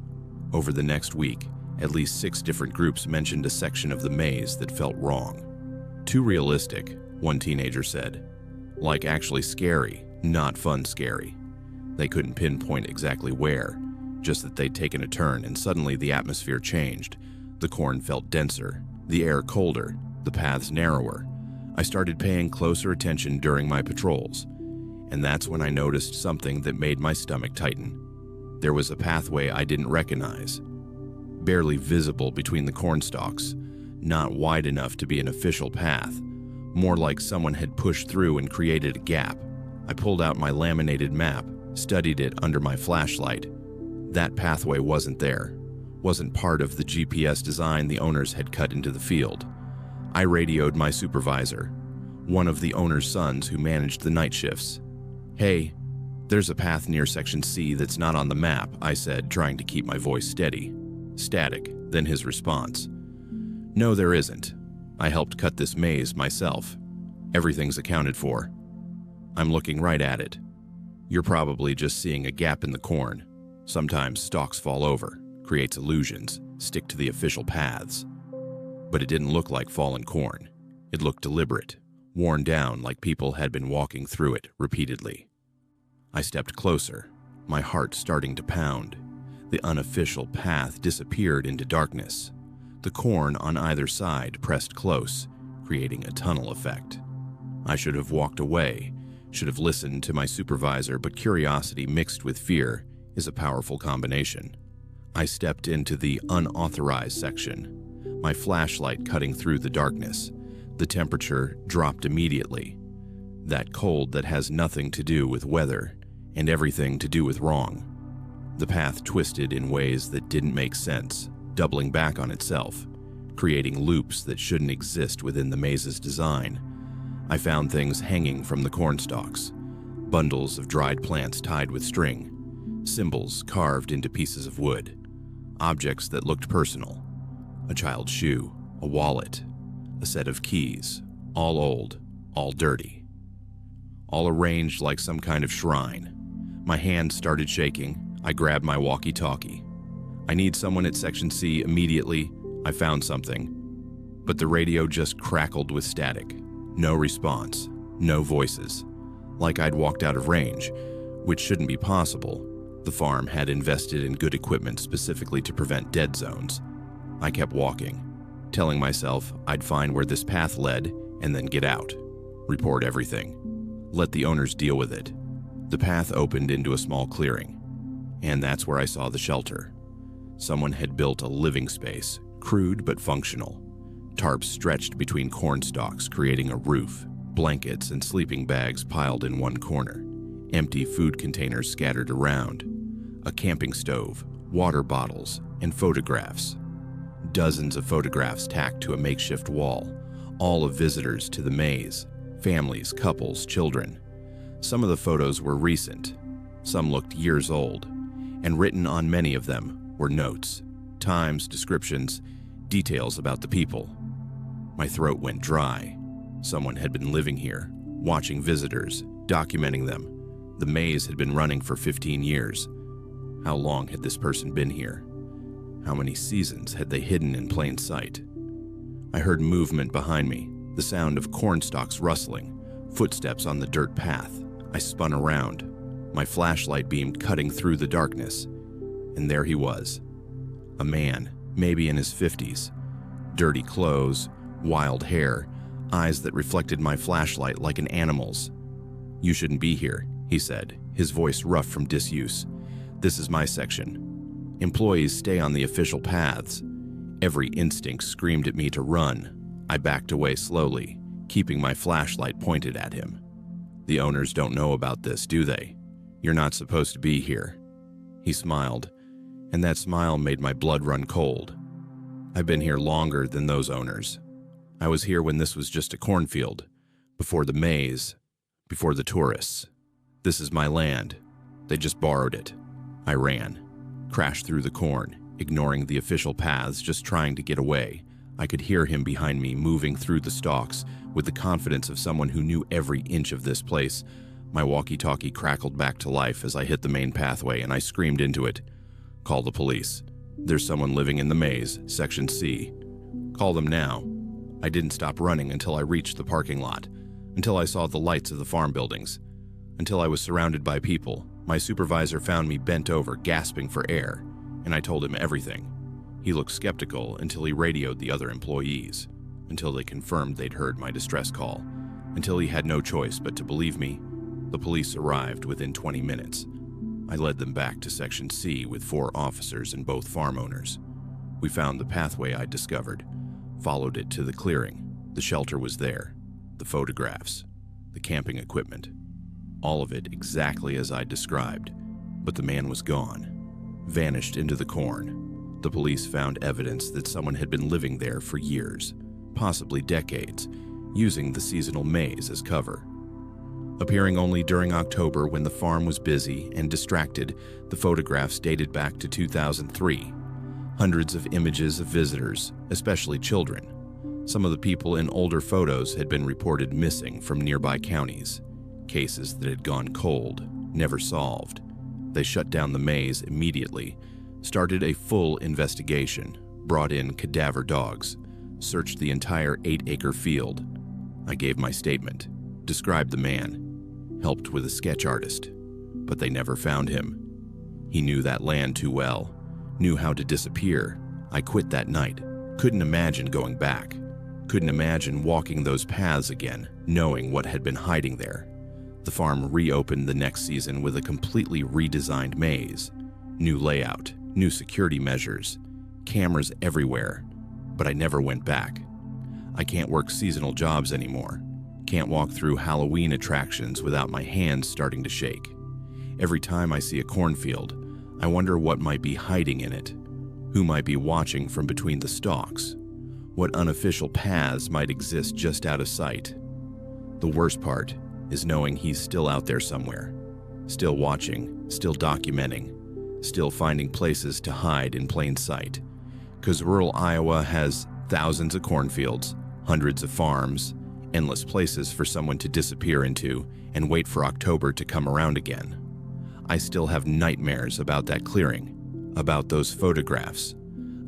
Over the next week, at least 6 different groups mentioned a section of the maze that felt wrong. "Too realistic," one teenager said. "Like actually scary, not fun scary." They couldn't pinpoint exactly where, just that they'd taken a turn and suddenly the atmosphere changed. The corn felt denser, the air colder, the paths narrower. I started paying closer attention during my patrols, and that's when I noticed something that made my stomach tighten. There was a pathway I didn't recognize, barely visible between the corn stalks, not wide enough to be an official path, more like someone had pushed through and created a gap. I pulled out my laminated map, studied it under my flashlight. That pathway wasn't there, wasn't part of the GPS design the owners had cut into the field. I radioed my supervisor, one of the owner's sons who managed the night shifts. "Hey, there's a path near Section C that's not on the map," I said, trying to keep my voice steady. Static, then his response. "No, there isn't. I helped cut this maze myself. Everything's accounted for." "I'm looking right at it. You're probably just seeing a gap in the corn. Sometimes stalks fall over, creates illusions, stick to the official paths." But it didn't look like fallen corn. It looked deliberate, worn down like people had been walking through it repeatedly. I stepped closer, my heart starting to pound. The unofficial path disappeared into darkness. The corn on either side pressed close, creating a tunnel effect. I should have walked away, should have listened to my supervisor, but curiosity mixed with fear is a powerful combination. I stepped into the unauthorized section, my flashlight cutting through the darkness. The temperature dropped immediately. That cold that has nothing to do with weather and everything to do with wrong. The path twisted in ways that didn't make sense, doubling back on itself, creating loops that shouldn't exist within the maze's design. I found things hanging from the corn stalks, bundles of dried plants tied with string, symbols carved into pieces of wood, objects that looked personal. A child's shoe, a wallet, a set of keys, all old, all dirty. All arranged like some kind of shrine. My hands started shaking. I grabbed my walkie-talkie. I need someone at Section C immediately. I found something. But the radio just crackled with static. No response. No voices. Like I'd walked out of range, which shouldn't be possible. The farm had invested in good equipment specifically to prevent dead zones. I kept walking, telling myself I'd find where this path led and then get out. Report everything. Let the owners deal with it. The path opened into a small clearing, and that's where I saw the shelter. Someone had built a living space, crude but functional. Tarps stretched between corn stalks, creating a roof. Blankets and sleeping bags piled in one corner. Empty food containers scattered around. A camping stove, water bottles, and photographs. Dozens of photographs tacked to a makeshift wall, all of visitors to the maze. Families, couples, children. Some of the photos were recent. Some looked years old, and written on many of them were notes, times, descriptions, details about the people. My throat went dry. Someone had been living here, watching visitors, documenting them. The maze had been running for 15 years. How long had this person been here? How many seasons had they hidden in plain sight? I heard movement behind me, the sound of corn stalks rustling, footsteps on the dirt path. I spun around, my flashlight beam cutting through the darkness, and there he was. A man, maybe in his 50s. Dirty clothes, wild hair, eyes that reflected my flashlight like an animal's. "You shouldn't be here," he said, his voice rough from disuse. "This is my section. Employees stay on the official paths." Every instinct screamed at me to run. I backed away slowly, keeping my flashlight pointed at him. "The owners don't know about this, do they? You're not supposed to be here." He smiled, and that smile made my blood run cold. "I've been here longer than those owners. I was here when this was just a cornfield, before the maze, before the tourists. This is my land. They just borrowed it." I ran, crashed through the corn, ignoring the official paths, just trying to get away. I could hear him behind me moving through the stalks with the confidence of someone who knew every inch of this place. My walkie-talkie crackled back to life as I hit the main pathway, and I screamed into it. "Call the police. There's someone living in the maze, Section C. Call them now." I didn't stop running until I reached the parking lot, until I saw the lights of the farm buildings, until I was surrounded by people. My supervisor found me bent over, gasping for air, and I told him everything. He looked skeptical until he radioed the other employees, until they confirmed they'd heard my distress call, until he had no choice but to believe me. The police arrived within 20 minutes. I led them back to Section C with 4 officers and both farm owners. We found the pathway I'd discovered, followed it to the clearing. The shelter was there, the photographs, the camping equipment, all of it exactly as I'd described. But the man was gone, vanished into the corn. The police found evidence that someone had been living there for years, possibly decades, using the seasonal maze as cover. Appearing only during October when the farm was busy and distracted, the photographs dated back to 2003. Hundreds of images of visitors, especially children. Some of the people in older photos had been reported missing from nearby counties. Cases that had gone cold, never solved. They shut down the maze immediately, started a full investigation, brought in cadaver dogs, searched the entire 8-acre field. I gave my statement, described the man, helped with a sketch artist, but they never found him. He knew that land too well, knew how to disappear. I quit that night. Couldn't imagine going back. Couldn't imagine walking those paths again, knowing what had been hiding there. The farm reopened the next season with a completely redesigned maze. New layout, new security measures, cameras everywhere. But I never went back. I can't work seasonal jobs anymore. Can't walk through Halloween attractions without my hands starting to shake. Every time I see a cornfield, I wonder what might be hiding in it. Who might be watching from between the stalks? What unofficial paths might exist just out of sight? The worst part is knowing he's still out there somewhere. Still watching, still documenting, still finding places to hide in plain sight. 'Cause rural Iowa has thousands of cornfields, hundreds of farms, endless places for someone to disappear into and wait for October to come around again. I still have nightmares about that clearing, about those photographs,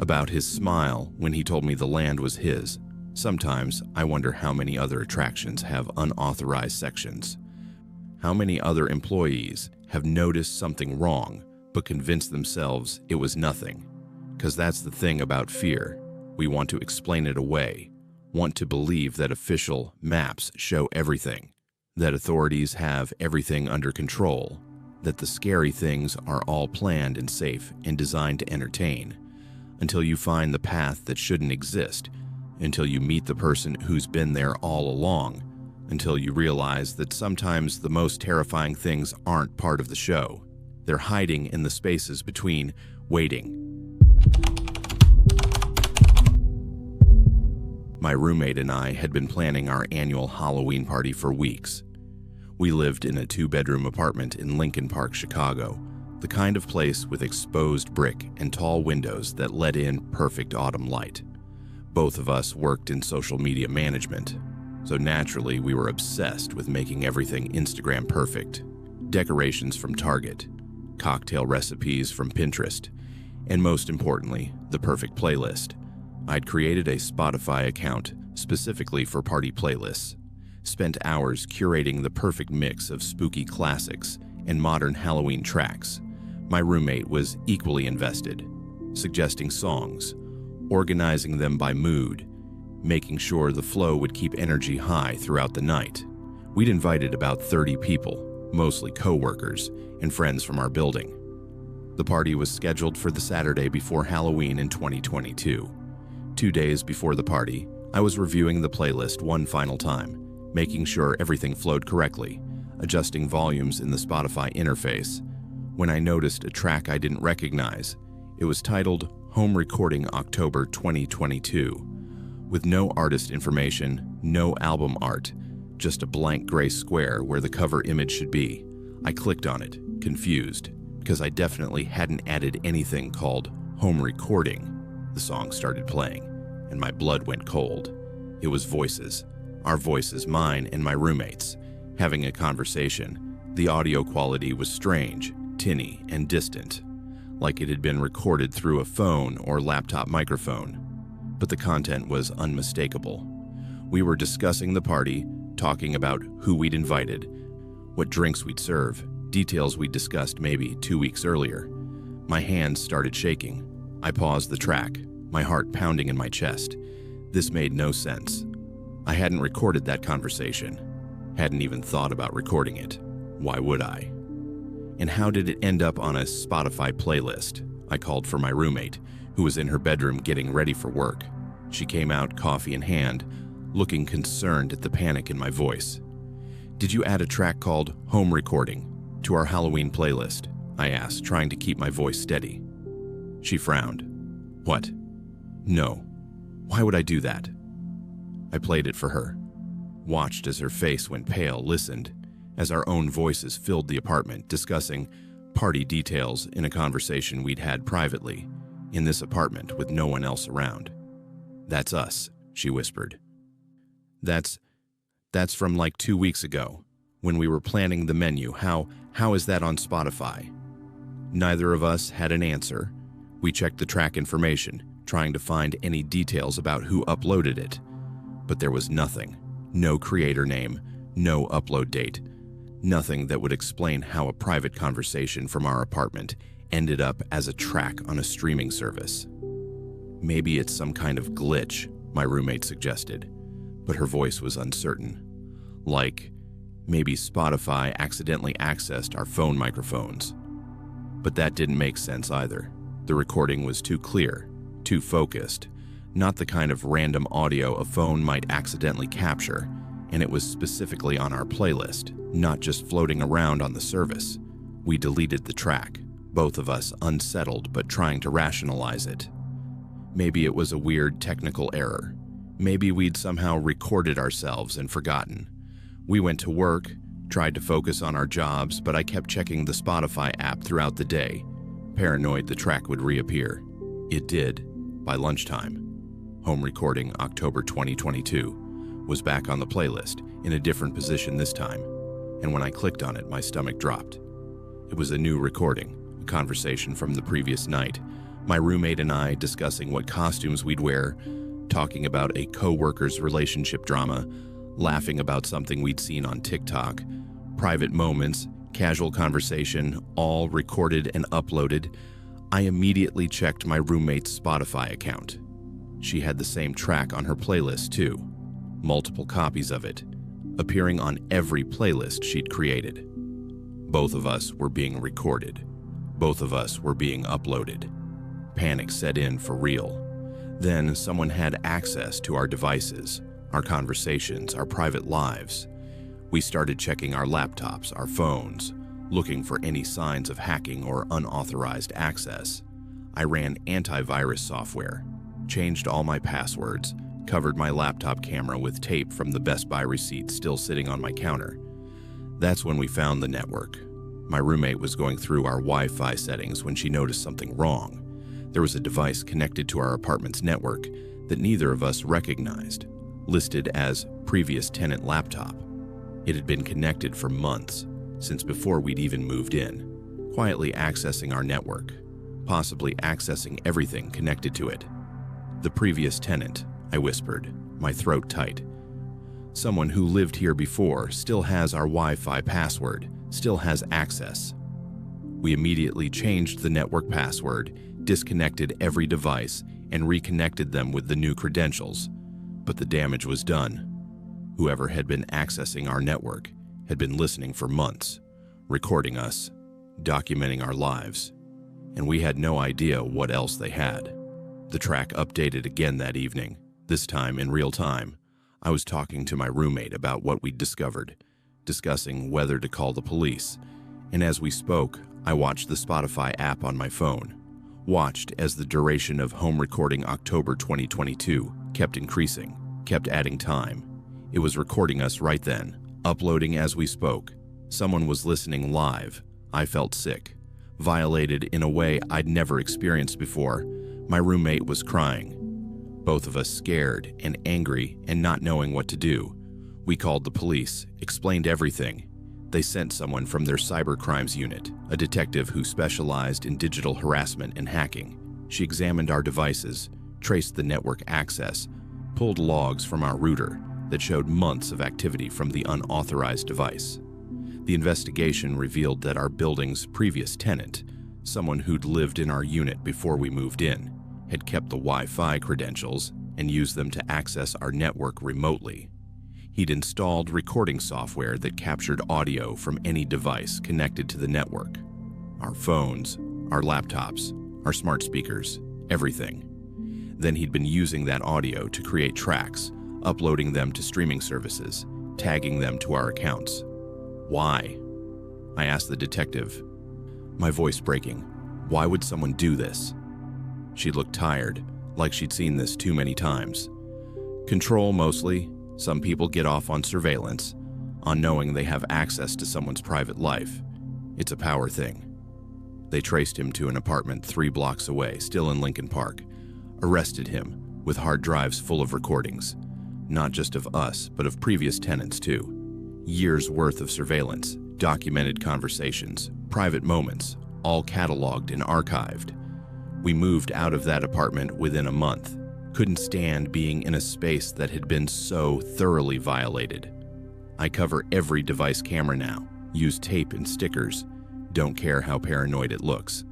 about his smile when he told me the land was his. Sometimes I wonder how many other attractions have unauthorized sections. How many other employees have noticed something wrong but convinced themselves it was nothing? Because that's the thing about fear. We want to explain it away, want to believe that official maps show everything, that authorities have everything under control, that the scary things are all planned and safe and designed to entertain, until you find the path that shouldn't exist, until you meet the person who's been there all along, until you realize that sometimes the most terrifying things aren't part of the show. They're hiding in the spaces between waiting. My roommate and I had been planning our annual Halloween party for weeks. We lived in a 2-bedroom apartment in Lincoln Park, Chicago, the kind of place with exposed brick and tall windows that let in perfect autumn light. Both of us worked in social media management, so naturally we were obsessed with making everything Instagram perfect. Decorations from Target, cocktail recipes from Pinterest, and most importantly, the perfect playlist. I'd created a Spotify account specifically for party playlists, spent hours curating the perfect mix of spooky classics and modern Halloween tracks. My roommate was equally invested, suggesting songs, organizing them by mood, making sure the flow would keep energy high throughout the night. We'd invited about 30 people, mostly co-workers and friends from our building. The party was scheduled for the Saturday before Halloween in 2022. 2 days before the party, I was reviewing the playlist one final time, making sure everything flowed correctly, adjusting volumes in the Spotify interface, when I noticed a track I didn't recognize. It was titled Home Recording October 2022, with no artist information, no album art, just a blank gray square where the cover image should be. I clicked on it, confused, because I definitely hadn't added anything called Home Recording. The song started playing, and my blood went cold. It was voices, our voices, mine and my roommates, having a conversation. The audio quality was strange, tinny, and distant, like it had been recorded through a phone or laptop microphone. But the content was unmistakable. We were discussing the party, talking about who we'd invited, what drinks we'd serve, details we'd discussed maybe 2 weeks earlier. My hands started shaking. I paused the track, my heart pounding in my chest. This made no sense. I hadn't recorded that conversation, hadn't even thought about recording it. Why would I? And how did it end up on a Spotify playlist? I called for my roommate, who was in her bedroom getting ready for work. She came out, coffee in hand, looking concerned at the panic in my voice. "Did you add a track called Home Recording to our Halloween playlist?" I asked, trying to keep my voice steady. She frowned. "What? No. Why would I do that?" I played it for her, watched as her face went pale, listened as our own voices filled the apartment, discussing party details in a conversation we'd had privately in this apartment with no one else around. "That's us," she whispered. That's from like 2 weeks ago, when we were planning the menu. How is that on Spotify?" Neither of us had an answer. We checked the track information, trying to find any details about who uploaded it. But there was nothing. No creator name, no upload date. Nothing that would explain how a private conversation from our apartment ended up as a track on a streaming service. "Maybe it's some kind of glitch," my roommate suggested, but her voice was uncertain. Like, maybe Spotify accidentally accessed our phone microphones. But that didn't make sense either. The recording was too clear, too focused, not the kind of random audio a phone might accidentally capture, and it was specifically on our playlist, not just floating around on the service. We deleted the track, both of us unsettled but trying to rationalize it. Maybe it was a weird technical error. Maybe we'd somehow recorded ourselves and forgotten. We went to work, tried to focus on our jobs, but I kept checking the Spotify app throughout the day, paranoid the track would reappear. It did, by lunchtime. Home Recording October 2022 was back on the playlist, in a different position this time, and when I clicked on it, my stomach dropped. It was a new recording, a conversation from the previous night. My roommate and I discussing what costumes we'd wear, talking about a co-worker's relationship drama, laughing about something we'd seen on TikTok, private moments, casual conversation, all recorded and uploaded. I immediately checked my roommate's Spotify account. She had the same track on her playlist too, multiple copies of it, appearing on every playlist she'd created. Both of us were being recorded. Both of us were being uploaded. Panic set in for real. Then someone had access to our devices, our conversations, our private lives. We started checking our laptops, our phones, looking for any signs of hacking or unauthorized access. I ran antivirus software, changed all my passwords, covered my laptop camera with tape from the Best Buy receipt still sitting on my counter. That's when we found the network. My roommate was going through our Wi-Fi settings when she noticed something wrong. There was a device connected to our apartment's network that neither of us recognized, listed as previous tenant laptop. It had been connected for months, since before we'd even moved in, quietly accessing our network, possibly accessing everything connected to it. The previous tenant, I whispered, my throat tight. Someone who lived here before still has our Wi-Fi password, still has access. We immediately changed the network password, disconnected every device, and reconnected them with the new credentials. But the damage was done. Whoever had been accessing our network had been listening for months, recording us, documenting our lives, and we had no idea what else they had. The track updated again that evening, this time in real time. I was talking to my roommate about what we'd discovered, discussing whether to call the police, and as we spoke, I watched the Spotify app on my phone, watched as the duration of home recording October 2022 kept increasing, kept adding time. It was recording us right then, uploading as we spoke. Someone was listening live. I felt sick, violated in a way I'd never experienced before. My roommate was crying. Both of us scared and angry and not knowing what to do. We called the police, explained everything. They sent someone from their cyber crimes unit, a detective who specialized in digital harassment and hacking. She examined our devices, traced the network access, pulled logs from our router that showed months of activity from the unauthorized device. The investigation revealed that our building's previous tenant, someone who'd lived in our unit before we moved in, had kept the Wi-Fi credentials and used them to access our network remotely. He'd installed recording software that captured audio from any device connected to the network. Our phones, our laptops, our smart speakers, everything. Then he'd been using that audio to create tracks, uploading them to streaming services, tagging them to our accounts. Why? I asked the detective, my voice breaking. Why would someone do this? She looked tired, like she'd seen this too many times. Control mostly. Some people get off on surveillance, on knowing they have access to someone's private life. It's a power thing. They traced him to an apartment 3 blocks away, still in Lincoln Park, arrested him with hard drives full of recordings, not just of us, but of previous tenants too. Years worth of surveillance, documented conversations, private moments, all cataloged and archived. We moved out of that apartment within a month. Couldn't stand being in a space that had been so thoroughly violated. I cover every device camera now, use tape and stickers, don't care how paranoid it looks.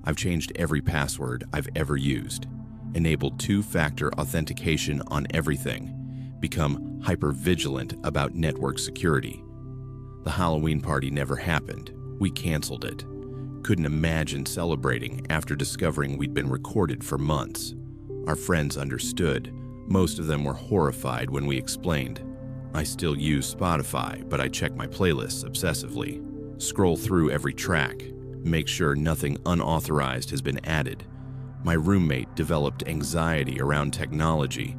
I've changed every password I've ever used, enabled 2-factor authentication on everything, become hyper-vigilant about network security. The Halloween party never happened. We canceled it. Couldn't imagine celebrating after discovering we'd been recorded for months. Our friends understood. Most of them were horrified when we explained. I still use Spotify, but I check my playlists obsessively, scroll through every track, make sure nothing unauthorized has been added. My roommate developed anxiety around technology,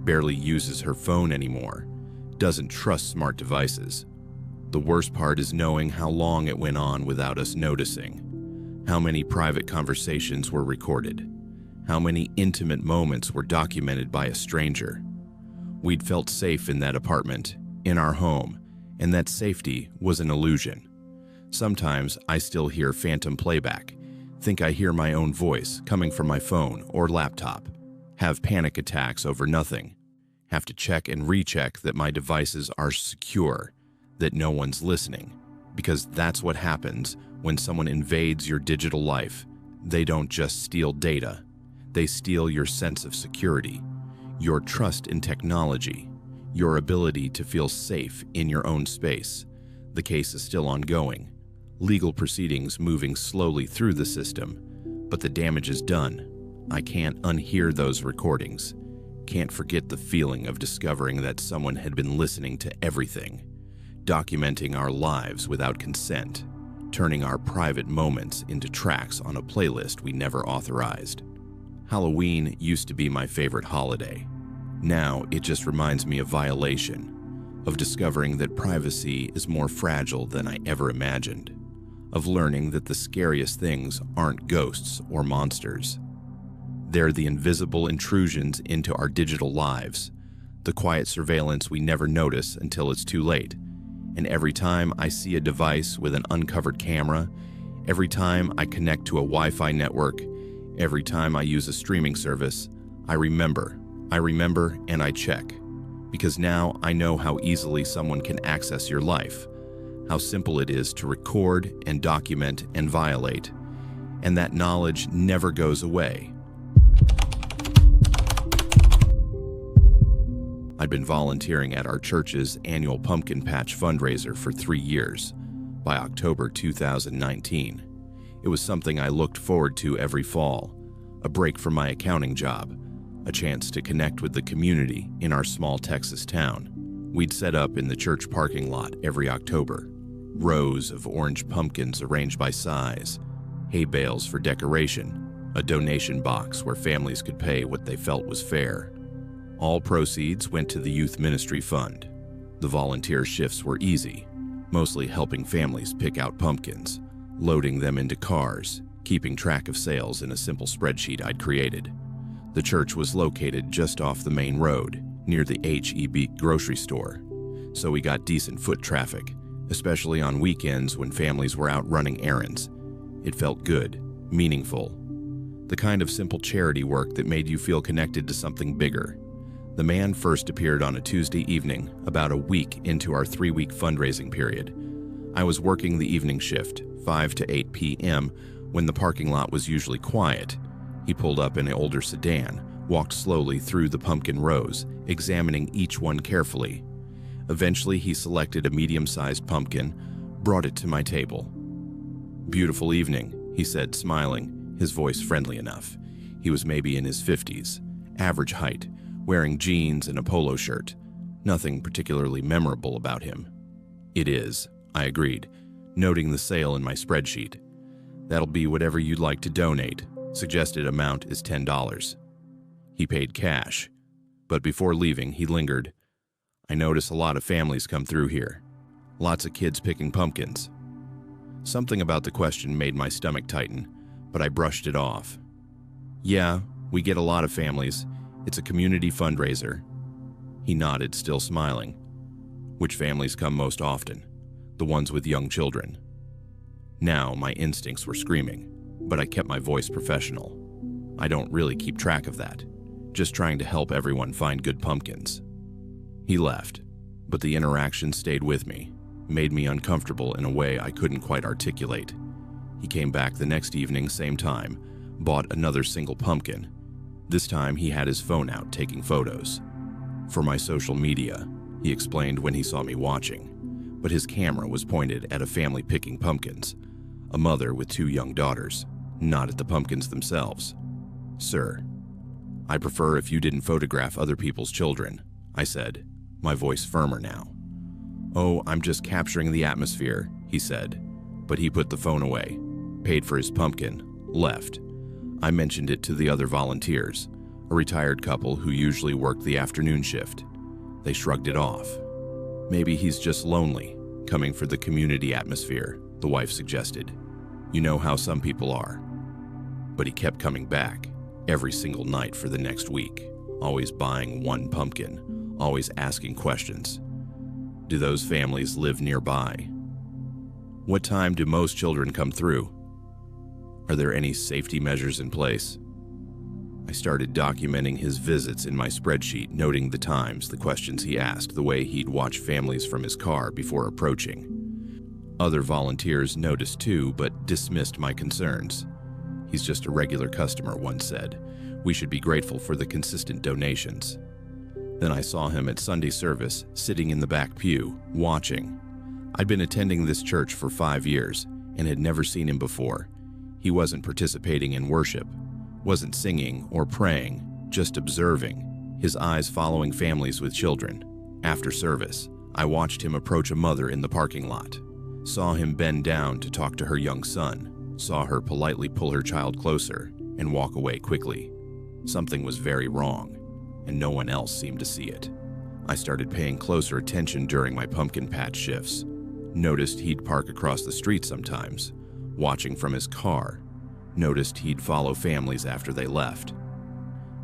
barely uses her phone anymore, doesn't trust smart devices. The worst part is knowing how long it went on without us noticing, how many private conversations were recorded, how many intimate moments were documented by a stranger. We'd felt safe in that apartment, in our home, and that safety was an illusion. Sometimes I still hear phantom playback, think I hear my own voice coming from my phone or laptop, have panic attacks over nothing, have to check and recheck that my devices are secure, that no one's listening, because that's what happens when someone invades your digital life. They don't just steal data, they steal your sense of security, your trust in technology, your ability to feel safe in your own space. The case is still ongoing, legal proceedings moving slowly through the system, but the damage is done. I can't unhear those recordings, can't forget the feeling of discovering that someone had been listening to everything, documenting our lives without consent, turning our private moments into tracks on a playlist we never authorized. Halloween used to be my favorite holiday. Now it just reminds me of violation, of discovering that privacy is more fragile than I ever imagined, of learning that the scariest things aren't ghosts or monsters. They're the invisible intrusions into our digital lives, the quiet surveillance we never notice until it's too late. And every time I see a device with an uncovered camera, every time I connect to a Wi-Fi network, every time I use a streaming service, I remember and I check. Because now I know how easily someone can access your life, how simple it is to record and document and violate, and that knowledge never goes away. I'd been volunteering at our church's annual pumpkin patch fundraiser for 3 years. By October 2019, it was something I looked forward to every fall, a break from my accounting job, a chance to connect with the community in our small Texas town. We'd set up in the church parking lot every October, rows of orange pumpkins arranged by size, hay bales for decoration, a donation box where families could pay what they felt was fair. All proceeds went to the Youth Ministry Fund. The volunteer shifts were easy, mostly helping families pick out pumpkins, loading them into cars, keeping track of sales in a simple spreadsheet I'd created. The church was located just off the main road, near the H-E-B grocery store, so we got decent foot traffic, especially on weekends when families were out running errands. It felt good, meaningful, the kind of simple charity work that made you feel connected to something bigger. The man first appeared on a Tuesday evening, about a week into our 3-week fundraising period. I was working the evening shift, 5 to 8 p.m., when the parking lot was usually quiet. He pulled up in an older sedan, walked slowly through the pumpkin rows, examining each one carefully. Eventually, he selected a medium-sized pumpkin, brought it to my table. "Beautiful evening," he said, smiling, his voice friendly enough. He was maybe in his 50s, average height, wearing jeans and a polo shirt. Nothing particularly memorable about him. "It is," I agreed, noting the sale in my spreadsheet. "That'll be whatever you'd like to donate. Suggested amount is $10. He paid cash, but before leaving, he lingered. "I notice a lot of families come through here. Lots of kids picking pumpkins." Something about the question made my stomach tighten, but I brushed it off. "Yeah, we get a lot of families. It's a community fundraiser." He nodded, still smiling. "Which families come most often?" "The ones with young children." Now my instincts were screaming, but I kept my voice professional. "I don't really keep track of that. Just trying to help everyone find good pumpkins." He left, but the interaction stayed with me, made me uncomfortable in a way I couldn't quite articulate. He came back the next evening, same time, bought another single pumpkin. This time he had his phone out taking photos. "For my social media," he explained when he saw me watching, but his camera was pointed at a family picking pumpkins, a mother with 2 young daughters, not at the pumpkins themselves. "Sir, I prefer if you didn't photograph other people's children," I said, my voice firmer now. "Oh, I'm just capturing the atmosphere," he said, but he put the phone away, paid for his pumpkin, left. I mentioned it to the other volunteers, a retired couple who usually worked the afternoon shift. They shrugged it off. "Maybe he's just lonely, coming for the community atmosphere," the wife suggested. "You know how some people are." But he kept coming back, every single night for the next week, always buying one pumpkin, always asking questions. "Do those families live nearby?" What time do most children come through? Are there any safety measures in place? I started documenting his visits in my spreadsheet, noting the times, the questions he asked, the way he'd watch families from his car before approaching. Other volunteers noticed too, but dismissed my concerns. "He's just a regular customer," one said. "We should be grateful for the consistent donations." Then I saw him at Sunday service, sitting in the back pew, watching. I'd been attending this church for 5 years and had never seen him before. He wasn't participating in worship, wasn't singing or praying, just observing, his eyes following families with children. After service, I watched him approach a mother in the parking lot, saw him bend down to talk to her young son, saw her politely pull her child closer and walk away quickly. Something was very wrong, and no one else seemed to see it. I started paying closer attention during my pumpkin patch shifts. Noticed he'd park across the street sometimes, watching from his car. Noticed he'd follow families after they left,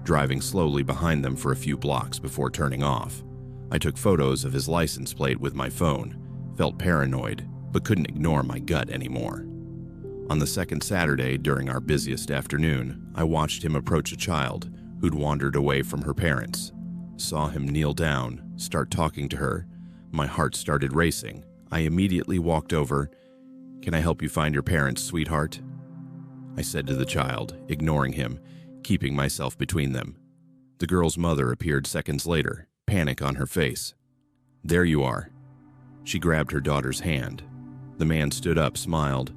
driving slowly behind them for a few blocks before turning off. I took photos of his license plate with my phone, felt paranoid, but couldn't ignore my gut anymore. On the second Saturday during our busiest afternoon, I watched him approach a child who'd wandered away from her parents. Saw him kneel down, start talking to her. My heart started racing. I immediately walked over. "Can I help you find your parents, sweetheart?" I said to the child, ignoring him, keeping myself between them. The girl's mother appeared seconds later, panic on her face. "There you are." She grabbed her daughter's hand. The man stood up, smiled.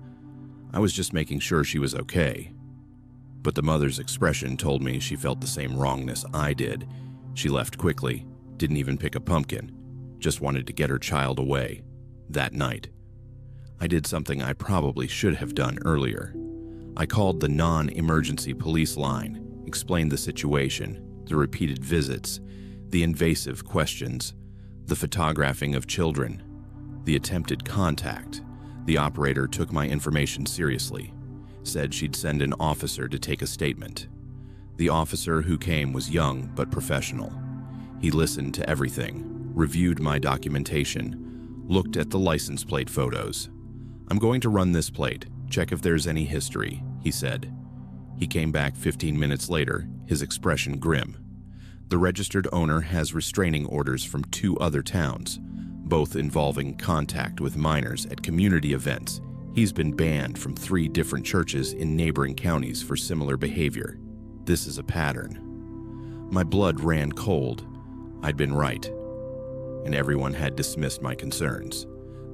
I was just making sure she was okay. But the mother's expression told me she felt the same wrongness I did. She left quickly, didn't even pick a pumpkin, just wanted to get her child away. That night, I did something I probably should have done earlier. I called the non-emergency police line, explained the situation, the repeated visits, the invasive questions, the photographing of children, the attempted contact. The operator took my information seriously, said she'd send an officer to take a statement. The officer who came was young but professional. He listened to everything, reviewed my documentation, looked at the license plate photos. "I'm going to run this plate, check if there's any history," he said. He came back 15 minutes later, his expression grim. "The registered owner has restraining orders from 2 other towns, both involving contact with minors at community events. He's been banned from 3 different churches in neighboring counties for similar behavior. This is a pattern." My blood ran cold. I'd been right, and everyone had dismissed my concerns.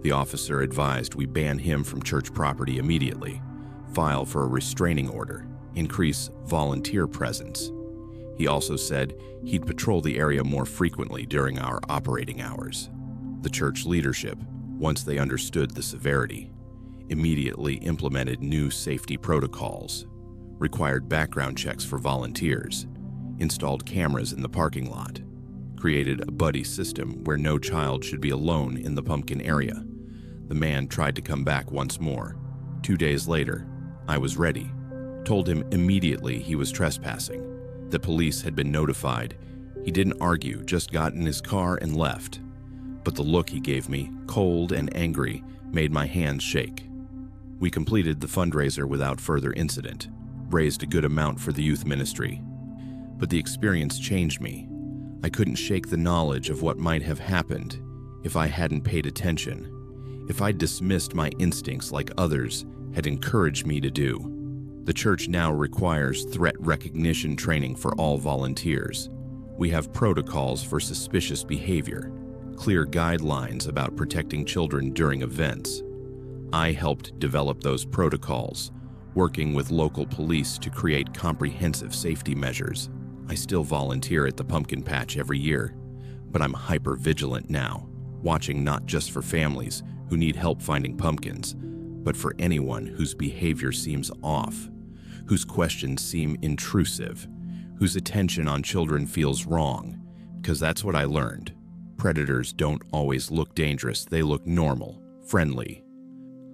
The officer advised we ban him from church property immediately, file for a restraining order, increase volunteer presence. He also said he'd patrol the area more frequently during our operating hours. The church leadership, once they understood the severity, immediately implemented new safety protocols, required background checks for volunteers, installed cameras in the parking lot, created a buddy system where no child should be alone in the pumpkin area. The man tried to come back once more. 2 days later, I was ready, told him immediately he was trespassing. The police had been notified. He didn't argue, just got in his car and left. But the look he gave me, cold and angry, made my hands shake. We completed the fundraiser without further incident, raised a good amount for the youth ministry. But the experience changed me. I couldn't shake the knowledge of what might have happened if I hadn't paid attention, if I dismissed my instincts like others had encouraged me to do. The church now requires threat recognition training for all volunteers. We have protocols for suspicious behavior, clear guidelines about protecting children during events. I helped develop those protocols, working with local police to create comprehensive safety measures. I still volunteer at the pumpkin patch every year, but I'm hyper-vigilant now, watching not just for families who need help finding pumpkins, but for anyone whose behavior seems off, whose questions seem intrusive, whose attention on children feels wrong, because that's what I learned. Predators don't always look dangerous, they look normal, friendly.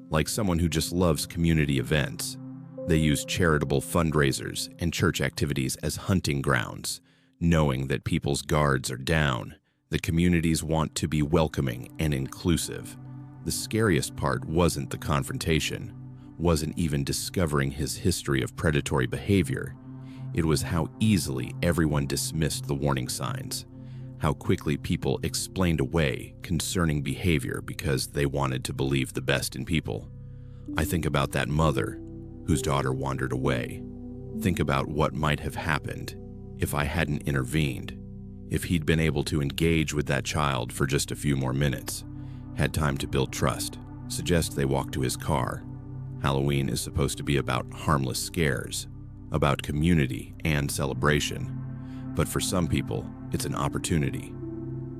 Like someone who just loves community events. They use charitable fundraisers and church activities as hunting grounds, knowing that people's guards are down, that communities want to be welcoming and inclusive. The scariest part wasn't the confrontation, wasn't even discovering his history of predatory behavior. It was how easily everyone dismissed the warning signs, how quickly people explained away concerning behavior because they wanted to believe the best in people. I think about that mother whose daughter wandered away. Think about what might have happened if I hadn't intervened, if he'd been able to engage with that child for just a few more minutes, had time to build trust, suggest they walk to his car. Halloween is supposed to be about harmless scares, about community and celebration. But for some people, it's an opportunity,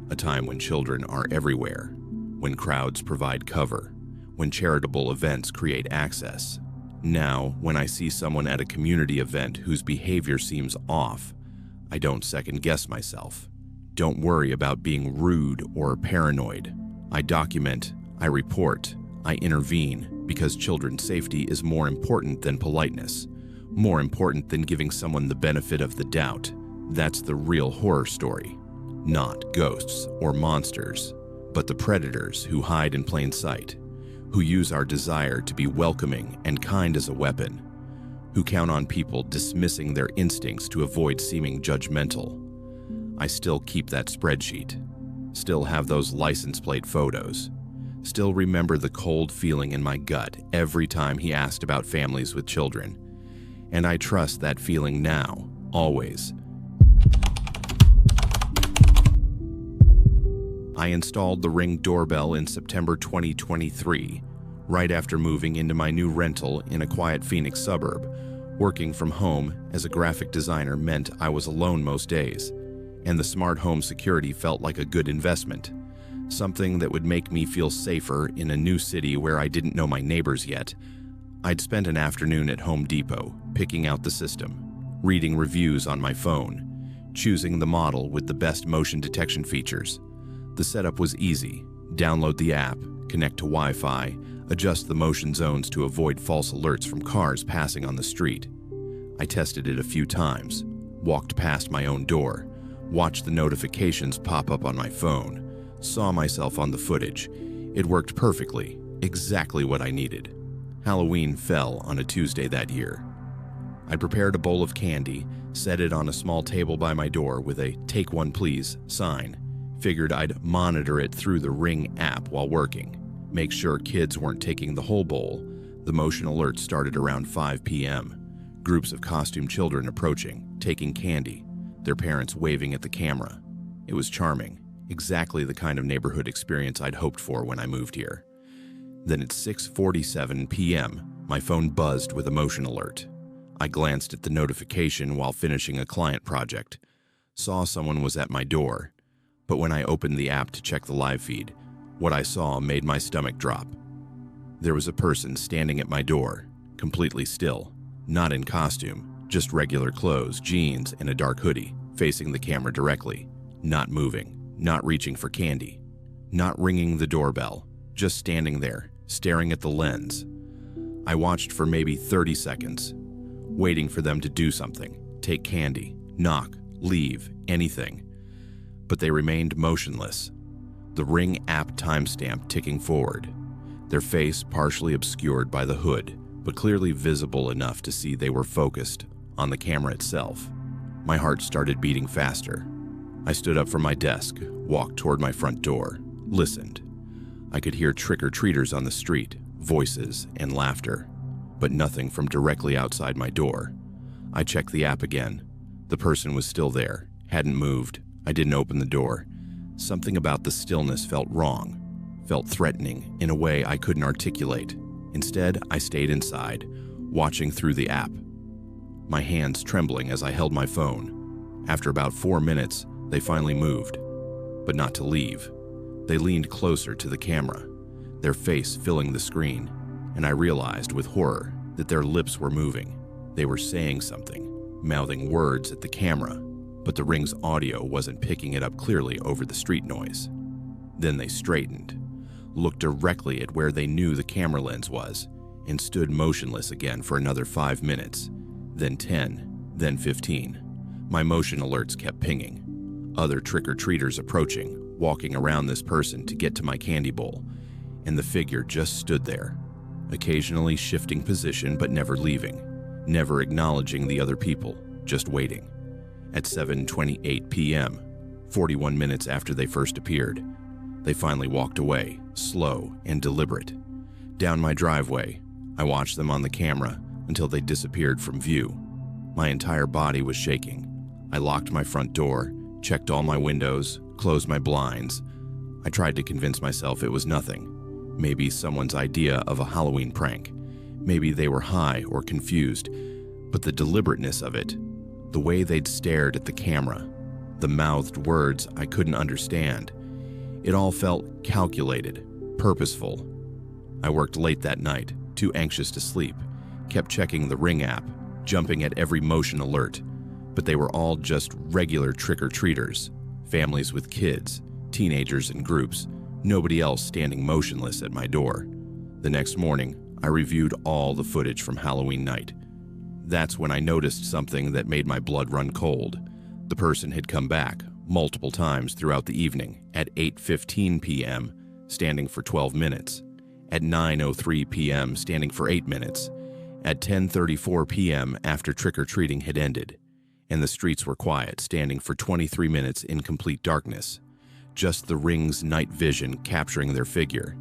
a time when children are everywhere, when crowds provide cover, when charitable events create access. Now, when I see someone at a community event whose behavior seems off, I don't second-guess myself. Don't worry about being rude or paranoid. I document, I report, I intervene because children's safety is more important than politeness, more important than giving someone the benefit of the doubt. That's the real horror story. Not ghosts or monsters, but the predators who hide in plain sight, who use our desire to be welcoming and kind as a weapon, who count on people dismissing their instincts to avoid seeming judgmental. I still keep that spreadsheet, still have those license plate photos, still remember the cold feeling in my gut every time he asked about families with children. And I trust that feeling now, always. I installed the Ring doorbell in September 2023, right after moving into my new rental in a quiet Phoenix suburb. Working from home as a graphic designer meant I was alone most days, and the smart home security felt like a good investment, something that would make me feel safer in a new city where I didn't know my neighbors yet. I'd spent an afternoon at Home Depot, picking out the system, reading reviews on my phone, choosing the model with the best motion detection features. The setup was easy. Download the app, connect to Wi-Fi, adjust the motion zones to avoid false alerts from cars passing on the street. I tested it a few times, walked past my own door, watched the notifications pop up on my phone, saw myself on the footage. It worked perfectly, exactly what I needed. Halloween fell on a Tuesday that year. I prepared a bowl of candy, set it on a small table by my door with a "Take one please" sign. Figured I'd monitor it through the Ring app while working, make sure kids weren't taking the whole bowl. The motion alert started around 5 p.m. Groups of costumed children approaching, taking candy, their parents waving at the camera. It was charming, exactly the kind of neighborhood experience I'd hoped for when I moved here. Then at 6:47 p.m., my phone buzzed with a motion alert. I glanced at the notification while finishing a client project, saw someone was at my door. But when I opened the app to check the live feed, what I saw made my stomach drop. There was a person standing at my door, completely still, not in costume, just regular clothes, jeans, and a dark hoodie, facing the camera directly, not moving, not reaching for candy, not ringing the doorbell, just standing there, staring at the lens. I watched for maybe 30 seconds, waiting for them to do something, take candy, knock, leave, anything. But they remained motionless, the Ring app timestamp ticking forward, their face partially obscured by the hood, but clearly visible enough to see they were focused on the camera itself. My heart started beating faster. I stood up from my desk, walked toward my front door, listened. I could hear trick-or-treaters on the street, voices and laughter, but nothing from directly outside my door. I checked the app again. The person was still there, hadn't moved. I didn't open the door. Something about the stillness felt wrong, felt threatening in a way I couldn't articulate. Instead, I stayed inside, watching through the app, my hands trembling as I held my phone. After about 4 minutes, they finally moved, but not to leave. They leaned closer to the camera, their face filling the screen, and I realized with horror that their lips were moving. They were saying something, mouthing words at the camera, but the Ring's audio wasn't picking it up clearly over the street noise. Then they straightened, looked directly at where they knew the camera lens was, and stood motionless again for another 5 minutes, then 10, then 15. My motion alerts kept pinging. Other trick-or-treaters approaching, walking around this person to get to my candy bowl. and the figure just stood there, occasionally shifting position but never leaving, never acknowledging the other people, just waiting. At 7:28 p.m., 41 minutes after they first appeared, they finally walked away, slow and deliberate. Down my driveway, I watched them on the camera until they disappeared from view. My entire body was shaking. I locked my front door, checked all my windows, closed my blinds. I tried to convince myself it was nothing. Maybe someone's idea of a Halloween prank. Maybe they were high or confused. But the deliberateness of it, the way they'd stared at the camera, the mouthed words I couldn't understand, it all felt calculated, purposeful. I worked late that night, too anxious to sleep, kept checking the Ring app, jumping at every motion alert, but they were all just regular trick-or-treaters, families with kids, teenagers in groups, nobody else standing motionless at my door. The next morning, I reviewed all the footage from Halloween night. That's when I noticed something that made my blood run cold. The person had come back multiple times throughout the evening at 8:15 p.m., standing for 12 minutes, at 9:03 p.m., standing for 8 minutes, at 10:34 p.m. after trick-or-treating had ended, and the streets were quiet, standing for 23 minutes in complete darkness. Just the Ring's night vision capturing their figure.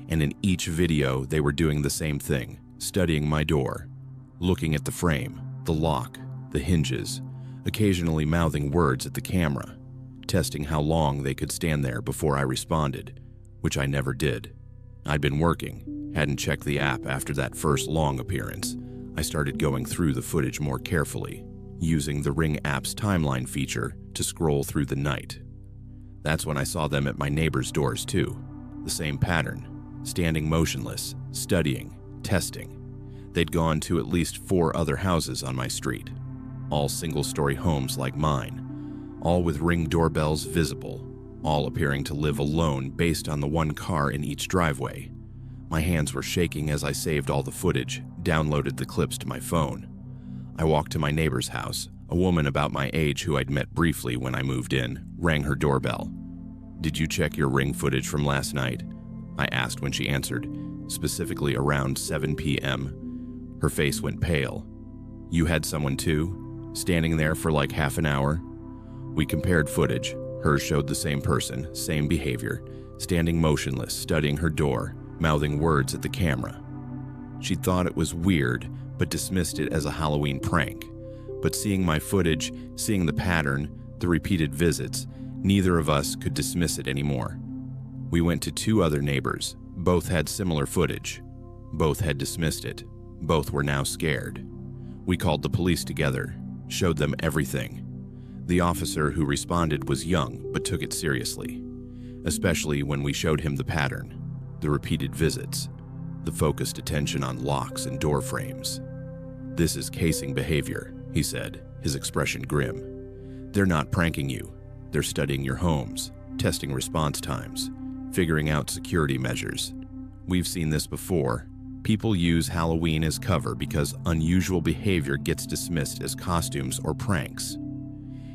And in each video, they were doing the same thing, studying my door, looking at the frame, the lock, the hinges, occasionally mouthing words at the camera, testing how long they could stand there before I responded, which I never did. I'd been working, hadn't checked the app after that first long appearance. I started going through the footage more carefully, using the Ring app's timeline feature to scroll through the night. That's when I saw them at my neighbors' doors too. The same pattern, standing motionless, studying, testing. They'd gone to at least 4 other houses on my street, all single-story homes like mine, all with Ring doorbells visible, all appearing to live alone based on the one car in each driveway. My hands were shaking as I saved all the footage, downloaded the clips to my phone. I walked to my neighbor's house. A woman about my age who I'd met briefly when I moved in rang her doorbell. "Did you check your Ring footage from last night?" I asked when she answered, specifically around 7 p.m. Her face went pale. "You had someone too? Standing there for like half an hour?" We compared footage. Hers showed the same person, same behavior, standing motionless, studying her door, mouthing words at the camera. She thought it was weird, but dismissed it as a Halloween prank. But seeing my footage, seeing the pattern, the repeated visits, neither of us could dismiss it anymore. We went to 2 other neighbors. Both had similar footage. Both had dismissed it. Both were now scared. We called the police together, showed them everything. The officer who responded was young, but took it seriously, especially when we showed him the pattern, the repeated visits, the focused attention on locks and door frames. "This is casing behavior," he said, his expression grim. "They're not pranking you. They're studying your homes, testing response times, figuring out security measures. We've seen this before. People use Halloween as cover because unusual behavior gets dismissed as costumes or pranks."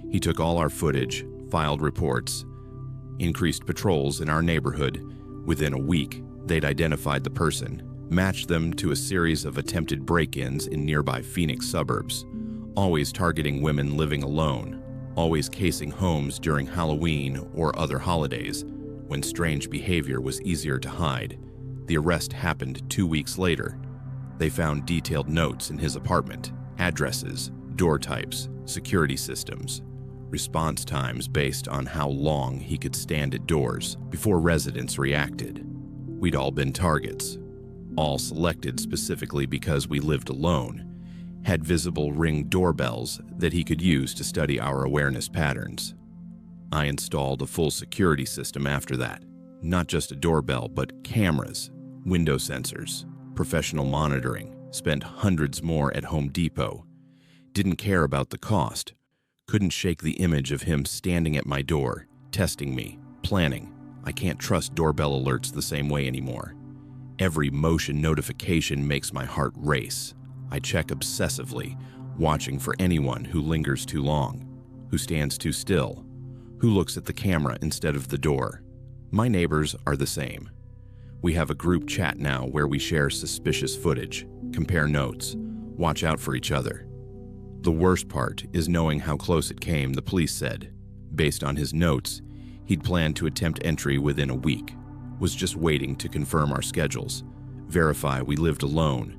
He took all our footage, filed reports, increased patrols in our neighborhood. Within a week, they'd identified the person, matched them to a series of attempted break-ins in nearby Phoenix suburbs, always targeting women living alone, always casing homes during Halloween or other holidays, when strange behavior was easier to hide. The arrest happened 2 weeks later. They found detailed notes in his apartment, addresses, door types, security systems, response times based on how long he could stand at doors before residents reacted. We'd all been targets, all selected specifically because we lived alone, had visible Ring doorbells that he could use to study our awareness patterns. I installed a full security system after that, not just a doorbell, but cameras, window sensors, professional monitoring, spent hundreds more at Home Depot. Didn't care about the cost. Couldn't shake the image of him standing at my door, testing me, planning. I can't trust doorbell alerts the same way anymore. Every motion notification makes my heart race. I check obsessively, watching for anyone who lingers too long, who stands too still, who looks at the camera instead of the door. My neighbors are the same. We have a group chat now where we share suspicious footage, compare notes, watch out for each other. The worst part is knowing how close it came, the police said. Based on his notes, he'd planned to attempt entry within a week, was just waiting to confirm our schedules, verify we lived alone,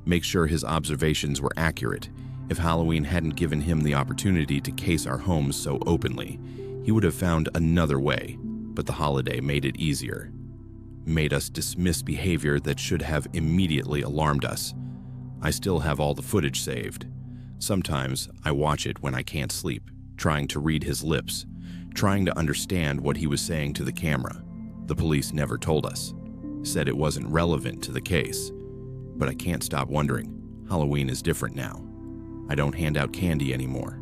make sure his observations were accurate. If Halloween hadn't given him the opportunity to case our homes so openly, he would have found another way, but the holiday made it easier. Made us dismiss behavior that should have immediately alarmed us. I still have all the footage saved. Sometimes I watch it when I can't sleep, trying to read his lips, trying to understand what he was saying to the camera. The police never told us, said it wasn't relevant to the case. But I can't stop wondering. Halloween is different now. I don't hand out candy anymore.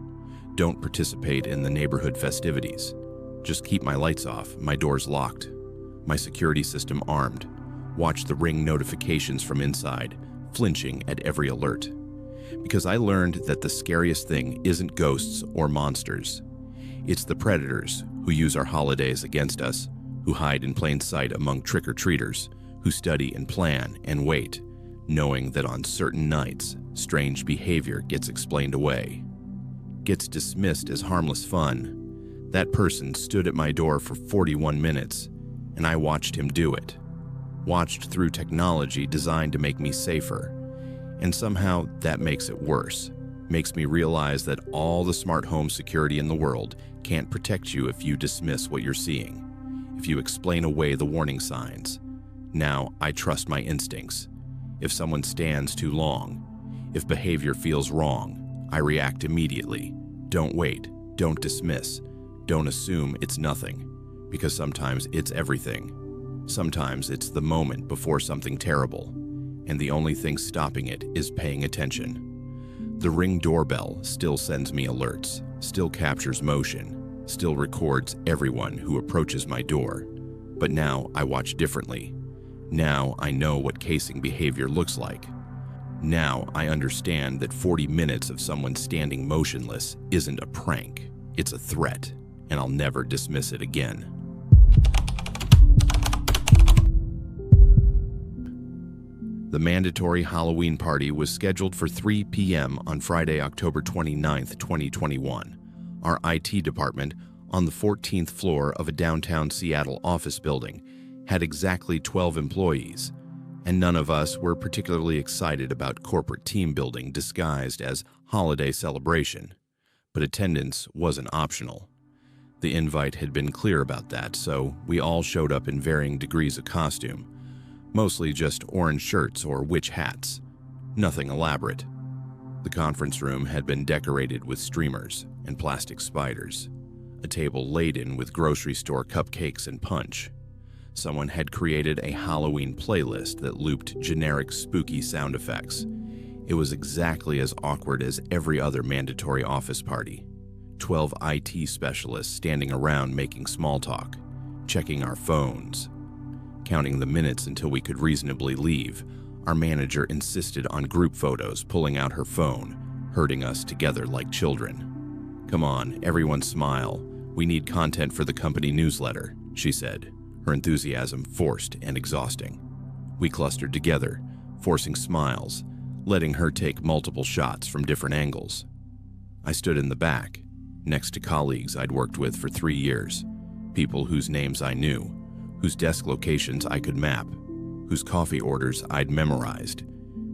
Don't participate in the neighborhood festivities. Just keep my lights off, my doors locked, my security system armed. Watch the ring notifications from inside, flinching at every alert. Because I learned that the scariest thing isn't ghosts or monsters. It's the predators who use our holidays against us, who hide in plain sight among trick-or-treaters, who study and plan and wait, knowing that on certain nights, strange behavior gets explained away, gets dismissed as harmless fun. That person stood at my door for 41 minutes, and I watched him do it. Watched through technology designed to make me safer. And somehow that makes it worse. Makes me realize that all the smart home security in the world can't protect you if you dismiss what you're seeing, if you explain away the warning signs. Now I trust my instincts. If someone stands too long, if behavior feels wrong, I react immediately. Don't wait, don't dismiss, don't assume it's nothing, because sometimes it's everything. Sometimes it's the moment before something terrible, and the only thing stopping it is paying attention. The Ring doorbell still sends me alerts, still captures motion, still records everyone who approaches my door. But now I watch differently. Now I know what casing behavior looks like. Now I understand that 40 minutes of someone standing motionless isn't a prank, it's a threat, and I'll never dismiss it again. The mandatory Halloween party was scheduled for 3 p.m. on Friday, October 29, 2021. Our IT department, on the 14th floor of a downtown Seattle office building, had exactly 12 employees, and none of us were particularly excited about corporate team building disguised as holiday celebration. But attendance wasn't optional. The invite had been clear about that, so we all showed up in varying degrees of costume, mostly just orange shirts or witch hats. Nothing elaborate. The conference room had been decorated with streamers and plastic spiders, a table laden with grocery store cupcakes and punch. Someone had created a Halloween playlist that looped generic spooky sound effects. It was exactly as awkward as every other mandatory office party. 12 IT specialists standing around making small talk, checking our phones. Counting the minutes until we could reasonably leave, our manager insisted on group photos, pulling out her phone, herding us together like children. "Come on, everyone smile. We need content for the company newsletter," she said, her enthusiasm forced and exhausting. We clustered together, forcing smiles, letting her take multiple shots from different angles. I stood in the back, next to colleagues I'd worked with for 3 years, people whose names I knew, whose desk locations I could map, whose coffee orders I'd memorized.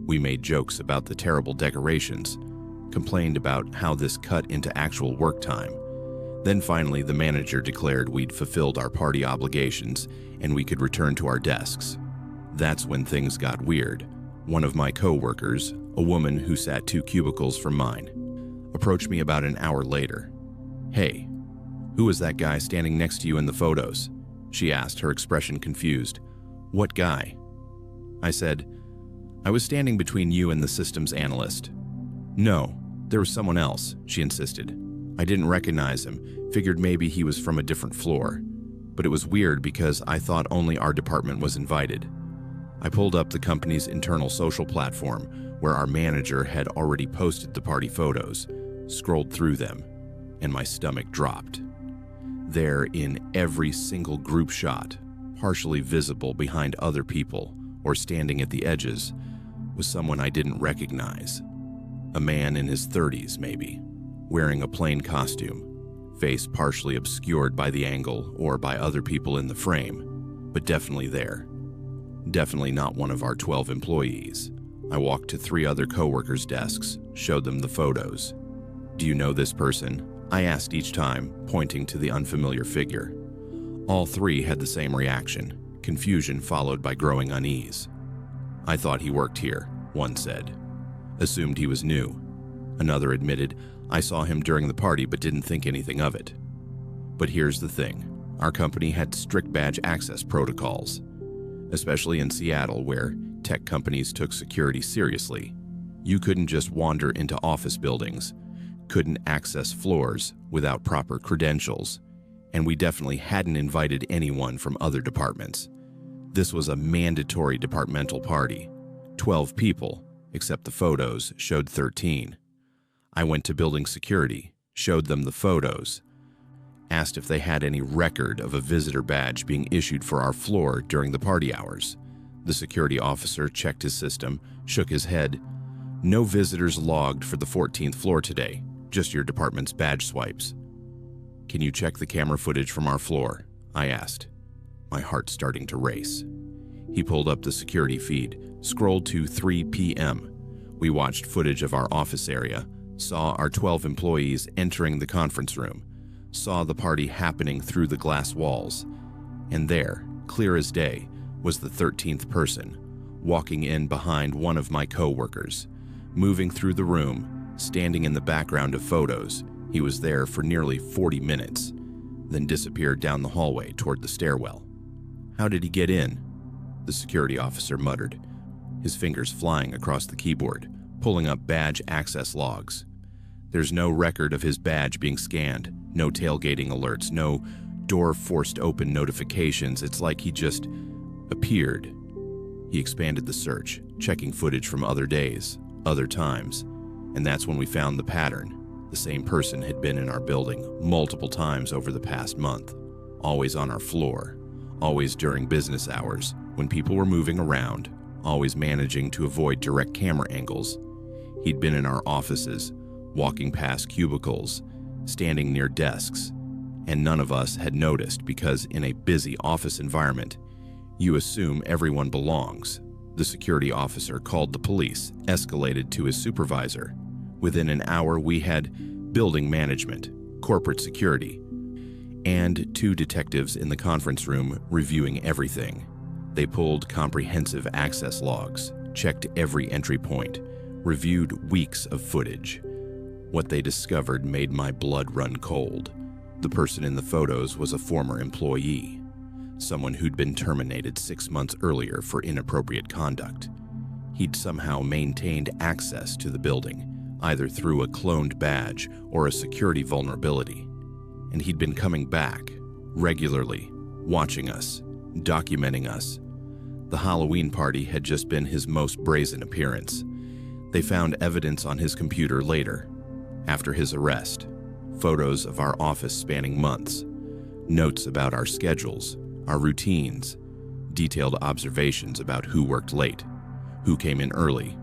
We made jokes about the terrible decorations, complained about how this cut into actual work time. Then finally, the manager declared we'd fulfilled our party obligations and we could return to our desks. That's when things got weird. One of my co-workers, a woman who sat 2 cubicles from mine, approached me about an hour later. "Hey, who was that guy standing next to you in the photos?" she asked, her expression confused. "What guy?" I said, "I was standing between you and the systems analyst." "No, there was someone else," she insisted. "I didn't recognize him, figured maybe he was from a different floor. But it was weird because I thought only our department was invited." I pulled up the company's internal social platform where our manager had already posted the party photos, scrolled through them, and my stomach dropped. There, in every single group shot, partially visible behind other people or standing at the edges, was someone I didn't recognize. A man in his 30s, maybe, wearing a plain costume, face partially obscured by the angle or by other people in the frame, but definitely there. Definitely not one of our 12 employees. I walked to 3 other coworkers' desks, showed them the photos. "Do you know this person?" I asked each time, pointing to the unfamiliar figure. All 3 had the same reaction, confusion followed by growing unease. "I thought he worked here," one said. "Assumed he was new." Another admitted, "I saw him during the party but didn't think anything of it." But here's the thing. Our company had strict badge access protocols, especially in Seattle where tech companies took security seriously. You couldn't just wander into office buildings, couldn't access floors without proper credentials, and we definitely hadn't invited anyone from other departments. This was a mandatory departmental party. 12 people, except the photos showed 13. I went to building security, showed them the photos, asked if they had any record of a visitor badge being issued for our floor during the party hours. The security officer checked his system, shook his head. "No visitors logged for the 14th floor today, just your department's badge swipes." "Can you check the camera footage from our floor?" I asked, my heart starting to race. He pulled up the security feed, scrolled to 3 p.m. We watched footage of our office area, saw our 12 employees entering the conference room, saw the party happening through the glass walls, and there, clear as day, was the 13th person, walking in behind one of my co-workers, moving through the room, standing in the background of photos. He was there for nearly 40 minutes, then disappeared down the hallway toward the stairwell. "How did he get in?" the security officer muttered, his fingers flying across the keyboard, pulling up badge access logs. There's no record of his badge being scanned, no tailgating alerts, no door forced open notifications. It's like he just appeared. He expanded the search, checking footage from other days, other times, and that's when we found the pattern. The same person had been in our building multiple times over the past month, always on our floor, always during business hours, when people were moving around, always managing to avoid direct camera angles. He'd been in our offices, walking past cubicles, standing near desks, and none of us had noticed because in a busy office environment, you assume everyone belongs. The security officer called the police, escalated to his supervisor. Within an hour, we had building management, corporate security, and 2 detectives in the conference room reviewing everything. They pulled comprehensive access logs, checked every entry point, reviewed weeks of footage. What they discovered made my blood run cold. The person in the photos was a former employee, someone who'd been terminated 6 months earlier for inappropriate conduct. He'd somehow maintained access to the building, either through a cloned badge or a security vulnerability. And he'd been coming back, regularly, watching us, documenting us. The Halloween party had just been his most brazen appearance. They found evidence on his computer later, after his arrest. Photos of our office spanning months, notes about our schedules, our routines, detailed observations about who worked late, who came in early,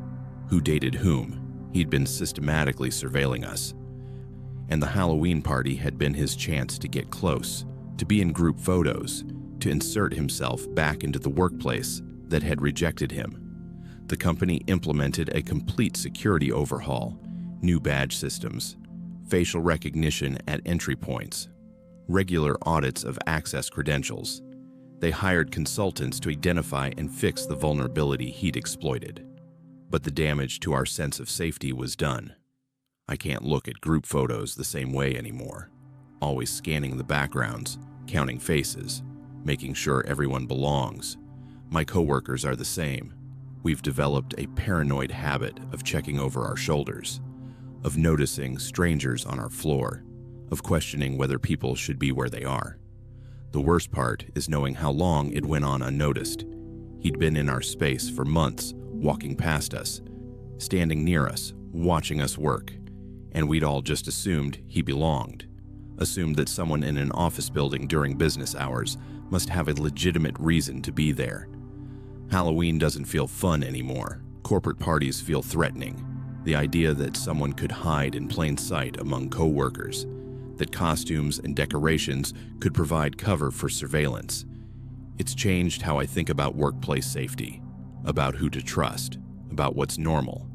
who dated whom. He'd been systematically surveilling us. And the Halloween party had been his chance to get close, to be in group photos, to insert himself back into the workplace that had rejected him. The company implemented a complete security overhaul, new badge systems, facial recognition at entry points, regular audits of access credentials. They hired consultants to identify and fix the vulnerability he'd exploited. But the damage to our sense of safety was done. I can't look at group photos the same way anymore, always scanning the backgrounds, counting faces, making sure everyone belongs. My coworkers are the same. We've developed a paranoid habit of checking over our shoulders, of noticing strangers on our floor, of questioning whether people should be where they are. The worst part is knowing how long it went on unnoticed. He'd been in our space for months, walking past us, standing near us, watching us work, and we'd all just assumed he belonged. assumed that someone in an office building during business hours must have a legitimate reason to be there. Halloween doesn't feel fun anymore. Corporate parties feel threatening. The idea that someone could hide in plain sight among co-workers, that costumes and decorations could provide cover for surveillance. It's changed how I think about workplace safety, about who to trust, about what's normal.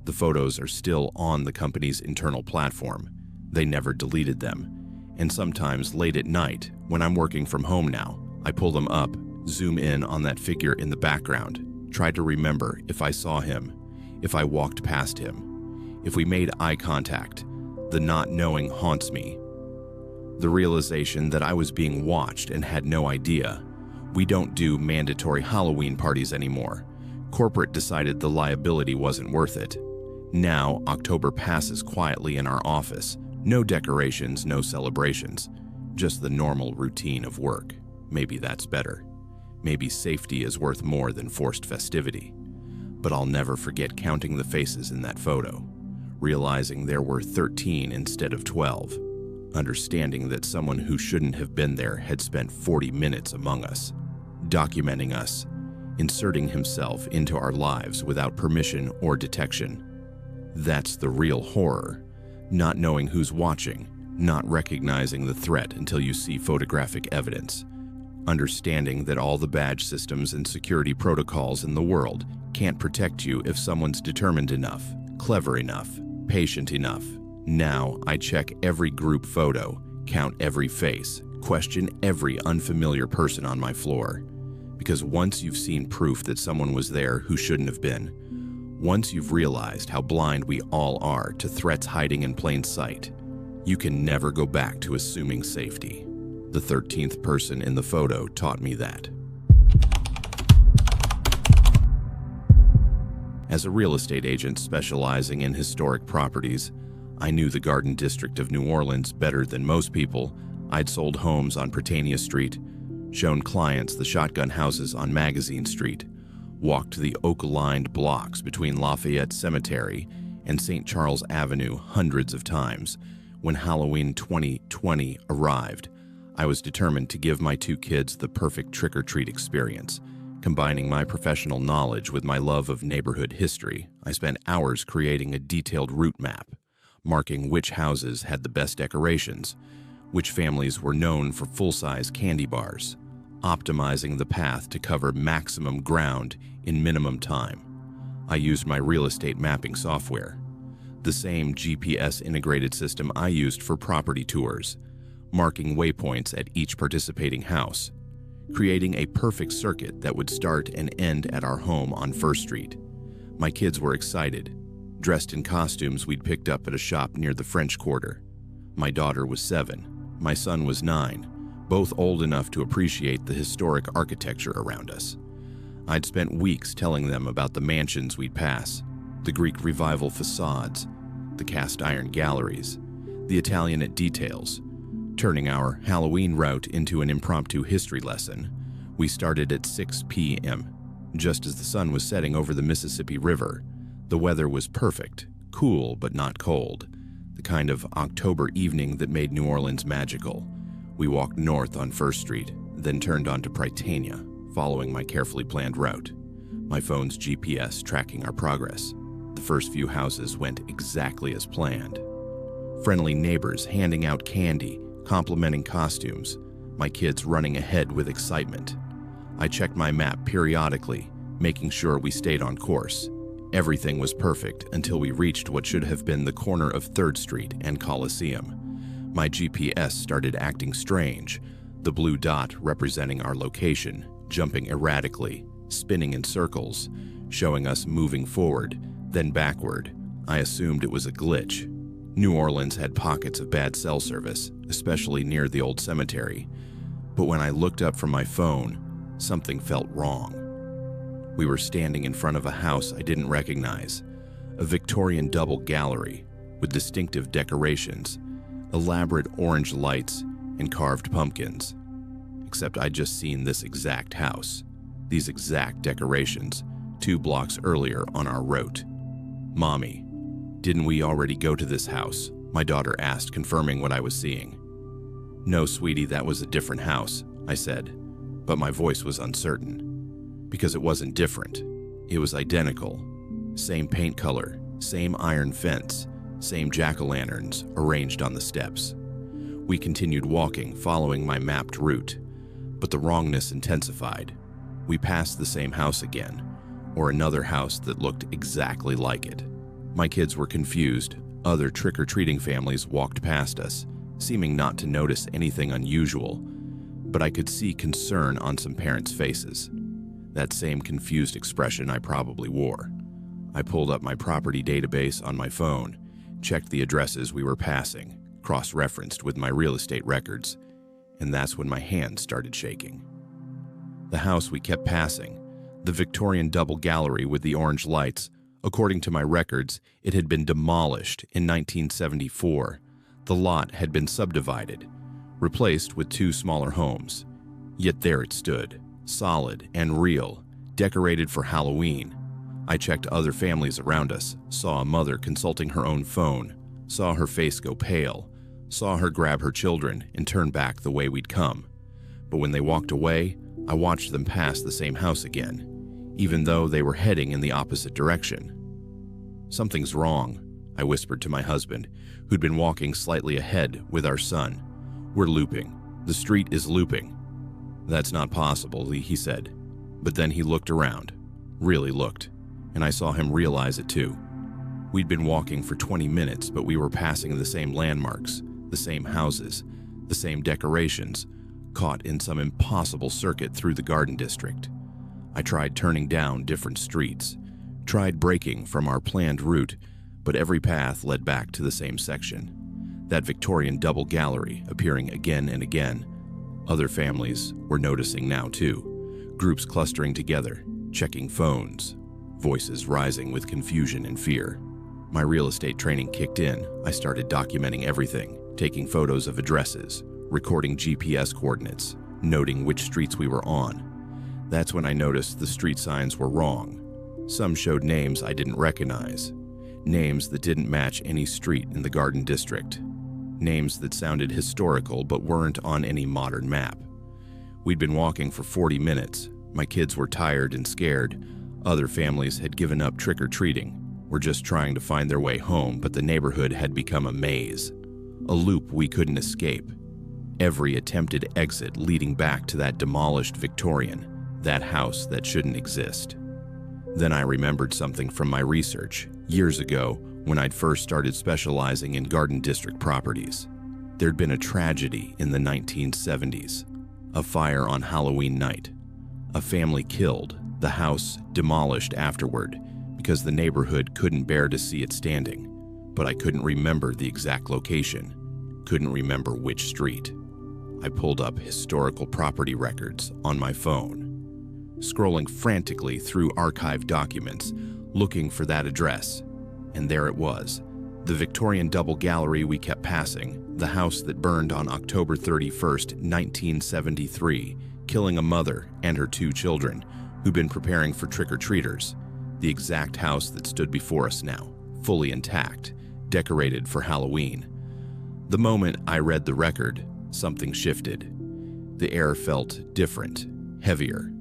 The photos are still on the company's internal platform. They never deleted them. And sometimes late at night, when I'm working from home now, I pull them up, zoom in on that figure in the background, try to remember if I saw him, if I walked past him, if we made eye contact. The not knowing haunts me. The realization that I was being watched and had no idea. We don't do mandatory Halloween parties anymore. Corporate decided the liability wasn't worth it. Now, October passes quietly in our office. No decorations, no celebrations. Just the normal routine of work. Maybe that's better. Maybe safety is worth more than forced festivity. But I'll never forget counting the faces in that photo, realizing there were 13 instead of 12, understanding that someone who shouldn't have been there had spent 40 minutes among us, documenting us, inserting himself into our lives without permission or detection. That's the real horror, not knowing who's watching, not recognizing the threat until you see photographic evidence, understanding that all the badge systems and security protocols in the world can't protect you if someone's determined enough, clever enough, patient enough. Now I check every group photo, count every face, question every unfamiliar person on my floor. Because once you've seen proof that someone was there who shouldn't have been, once you've realized how blind we all are to threats hiding in plain sight, you can never go back to assuming safety. The 13th person in the photo taught me that. As a real estate agent specializing in historic properties, I knew the Garden District of New Orleans better than most people. I'd sold homes on Prytania Street, shown clients the shotgun houses on Magazine Street, walked the oak-lined blocks between Lafayette Cemetery and St. Charles Avenue hundreds of times. When Halloween 2020 arrived, I was determined to give my two kids the perfect trick-or-treat experience. Combining my professional knowledge with my love of neighborhood history, I spent hours creating a detailed route map, marking which houses had the best decorations, which families were known for full-size candy bars, optimizing the path to cover maximum ground in minimum time. I used my real estate mapping software, the same GPS integrated system I used for property tours, marking waypoints at each participating house, creating a perfect circuit that would start and end at our home on First Street. My kids were excited, dressed in costumes we'd picked up at a shop near the French Quarter. My daughter was 7, my son was 9, both old enough to appreciate the historic architecture around us. I'd spent weeks telling them about the mansions we'd pass, the Greek Revival facades, the cast iron galleries, the Italianate details, turning our Halloween route into an impromptu history lesson. We started at 6 p.m., just as the sun was setting over the Mississippi River. The weather was perfect, cool but not cold, the kind of October evening that made New Orleans magical. We walked north on First Street, then turned onto Prytania, following my carefully planned route, my phone's GPS tracking our progress. The first few houses went exactly as planned. Friendly neighbors handing out candy, complimenting costumes, my kids running ahead with excitement. I checked my map periodically, making sure we stayed on course. Everything was perfect until we reached what should have been the corner of 3rd Street and Coliseum. My GPS started acting strange, the blue dot representing our location, jumping erratically, spinning in circles, showing us moving forward, then backward. I assumed it was a glitch. New Orleans had pockets of bad cell service, especially near the old cemetery. But when I looked up from my phone, something felt wrong. We were standing in front of a house I didn't recognize, a Victorian double gallery with distinctive decorations, elaborate orange lights, and carved pumpkins. Except I'd just seen this exact house, these exact decorations, 2 blocks earlier on our route. "Mommy, didn't we already go to this house?" my daughter asked, confirming what I was seeing. "No, sweetie, that was a different house," I said, but my voice was uncertain. Because it wasn't different. It was identical. Same paint color, same iron fence, same jack-o'-lanterns arranged on the steps. We continued walking, following my mapped route, but the wrongness intensified. We passed the same house again, or another house that looked exactly like it. My kids were confused. Other trick-or-treating families walked past us, seeming not to notice anything unusual, but I could see concern on some parents' faces. That same confused expression I probably wore. I pulled up my property database on my phone, checked the addresses we were passing, cross-referenced with my real estate records, and that's when my hands started shaking. The house we kept passing, the Victorian double gallery with the orange lights, according to my records, it had been demolished in 1974. The lot had been subdivided, replaced with 2 smaller homes. Yet there it stood, solid and real, decorated for Halloween. I checked other families around us, saw a mother consulting her own phone, saw her face go pale, saw her grab her children and turn back the way we'd come. But when they walked away, I watched them pass the same house again, even though they were heading in the opposite direction. "Something's wrong," I whispered to my husband, who'd been walking slightly ahead with our son. "We're looping. The street is looping." "That's not possible," he said. But then he looked around, really looked, and I saw him realize it too. We'd been walking for 20 minutes, but we were passing the same landmarks, the same houses, the same decorations, caught in some impossible circuit through the garden district. I tried turning down different streets, tried breaking from our planned route, but every path led back to the same section. That Victorian double gallery appearing again and again. Other families were noticing now too, groups clustering together, checking phones, voices rising with confusion and fear. My real estate training kicked in. I started documenting everything, taking photos of addresses, recording GPS coordinates, noting which streets we were on. That's when I noticed the street signs were wrong. Some showed names I didn't recognize, names that didn't match any street in the Garden District, names that sounded historical but weren't on any modern map. We'd been walking for 40 minutes. My kids were tired and scared. Other families had given up trick-or-treating, were just trying to find their way home, but the neighborhood had become a maze, a loop we couldn't escape. Every attempted exit leading back to that demolished Victorian, that house that shouldn't exist. Then I remembered something from my research, years ago when I'd first started specializing in Garden District properties. There'd been a tragedy in the 1970s, a fire on Halloween night. A family killed, the house demolished afterward because the neighborhood couldn't bear to see it standing. But I couldn't remember the exact location, couldn't remember which street. I pulled up historical property records on my phone, scrolling frantically through archived documents, looking for that address. And there it was, the Victorian double gallery we kept passing, the house that burned on October 31st, 1973, killing a mother and her 2 children who'd been preparing for trick-or-treaters. The exact house that stood before us now, fully intact, decorated for Halloween. The moment I read the record, something shifted. The air felt different, heavier.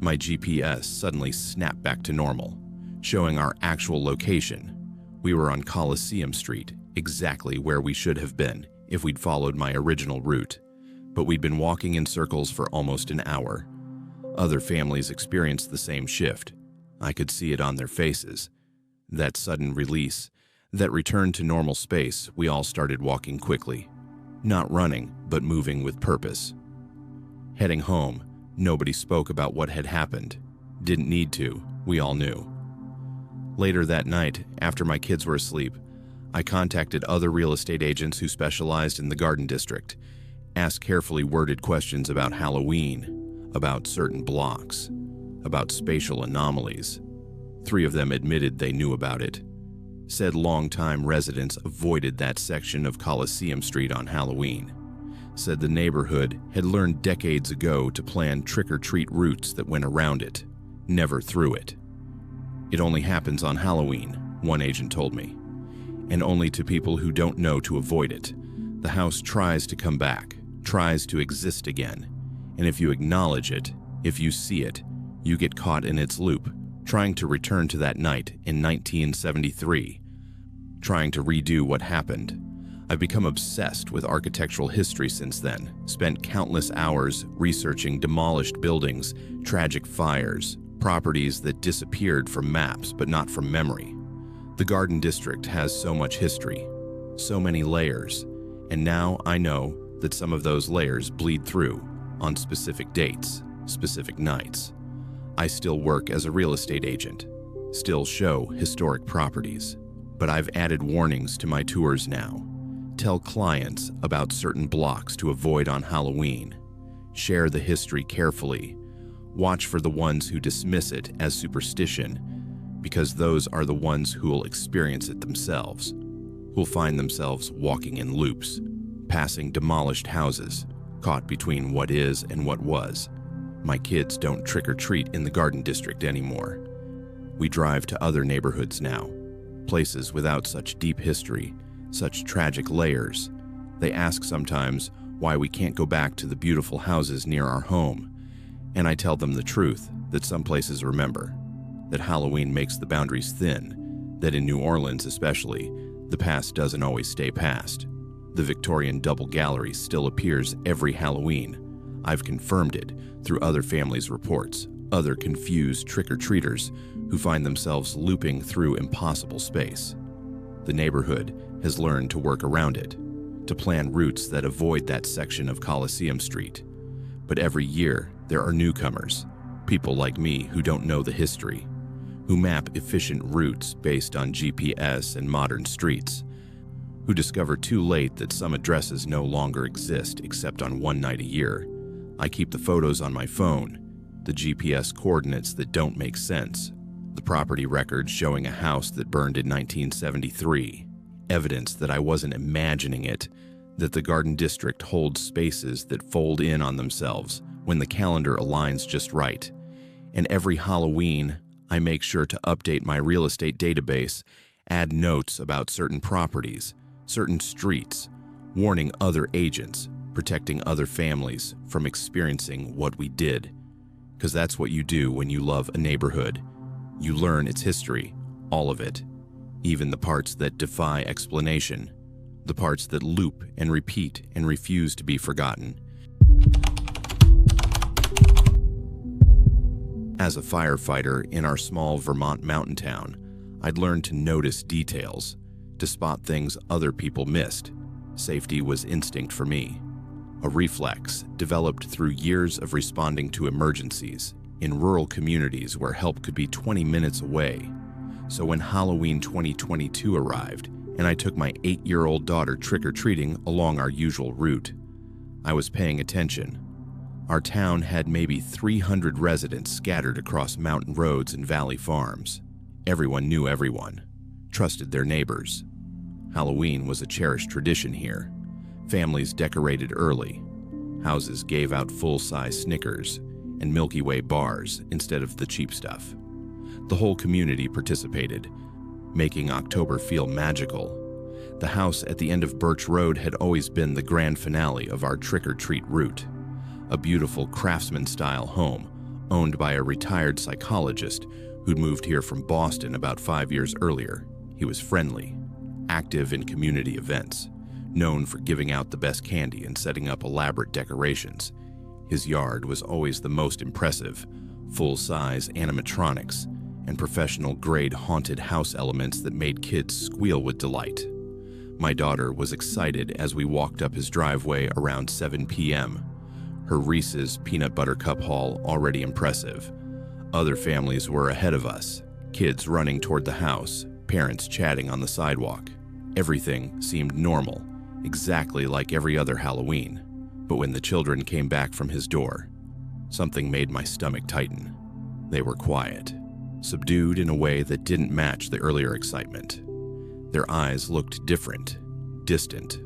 My GPS suddenly snapped back to normal, showing our actual location. We were on Coliseum Street, exactly where we should have been if we'd followed my original route. But we'd been walking in circles for almost an hour. Other families experienced the same shift. I could see it on their faces. That sudden release, that return to normal space, we all started walking quickly. Not running, but moving with purpose. Heading home, nobody spoke about what had happened. Didn't need to, we all knew. Later that night, after my kids were asleep, I contacted other real estate agents who specialized in the Garden District, asked carefully worded questions about Halloween, about certain blocks, about spatial anomalies. 3 of them admitted they knew about it. Said longtime residents avoided that section of Coliseum Street on Halloween. Said the neighborhood had learned decades ago to plan trick-or-treat routes that went around it, never through it. It only happens on Halloween, one agent told me, and only to people who don't know to avoid it. The house tries to come back, tries to exist again, and if you acknowledge it, if you see it, you get caught in its loop, trying to return to that night in 1973, trying to redo what happened. I've become obsessed with architectural history since then, spent countless hours researching demolished buildings, tragic fires, properties that disappeared from maps but not from memory. The Garden District has so much history, so many layers, and now I know that some of those layers bleed through on specific dates, specific nights. I still work as a real estate agent, still show historic properties, but I've added warnings to my tours now. Tell clients about certain blocks to avoid on Halloween. Share the history carefully. Watch for the ones who dismiss it as superstition, because those are the ones who will experience it themselves, who'll find themselves walking in loops, passing demolished houses, caught between what is and what was. My kids don't trick-or-treat in the Garden District anymore. We drive to other neighborhoods now, places without such deep history, such tragic layers. They ask sometimes why we can't go back to the beautiful houses near our home, and I tell them the truth, that some places remember, that Halloween makes the boundaries thin, that in New Orleans especially, the past doesn't always stay past. The Victorian Double Gallery still appears every Halloween. I've confirmed it through other families' reports, other confused trick-or-treaters who find themselves looping through impossible space. The neighborhood has learned to work around it, to plan routes that avoid that section of Coliseum Street. But every year, there are newcomers, people like me who don't know the history, who map efficient routes based on GPS and modern streets, who discover too late that some addresses no longer exist except on one night a year. I keep the photos on my phone, the GPS coordinates that don't make sense, the property records showing a house that burned in 1973, evidence that I wasn't imagining it, that the Garden District holds spaces that fold in on themselves when the calendar aligns just right. And every Halloween, I make sure to update my real estate database, add notes about certain properties, certain streets, warning other agents, protecting other families from experiencing what we did. Because that's what you do when you love a neighborhood. You learn its history, all of it, even the parts that defy explanation, the parts that loop and repeat and refuse to be forgotten. As a firefighter in our small Vermont mountain town, I'd learned to notice details, to spot things other people missed. Safety was instinct for me, a reflex developed through years of responding to emergencies in rural communities where help could be 20 minutes away. So when Halloween 2022 arrived, and I took my 8-year-old daughter trick-or-treating along our usual route, I was paying attention. Our town had maybe 300 residents scattered across mountain roads and valley farms. Everyone knew everyone, trusted their neighbors. Halloween was a cherished tradition here. Families decorated early. Houses gave out full-size Snickers and Milky Way bars instead of the cheap stuff. The whole community participated, making October feel magical. The house at the end of Birch Road had always been the grand finale of our trick-or-treat route. A beautiful craftsman-style home owned by a retired psychologist who'd moved here from Boston about 5 years earlier. He was friendly, active in community events, known for giving out the best candy and setting up elaborate decorations. His yard was always the most impressive, full-size animatronics and professional-grade haunted house elements that made kids squeal with delight. My daughter was excited as we walked up his driveway around 7 p.m., her Reese's peanut butter cup haul already impressive. Other families were ahead of us, kids running toward the house, parents chatting on the sidewalk. Everything seemed normal, exactly like every other Halloween. But when the children came back from his door, something made my stomach tighten. They were quiet, subdued in a way that didn't match the earlier excitement. Their eyes looked different, distant,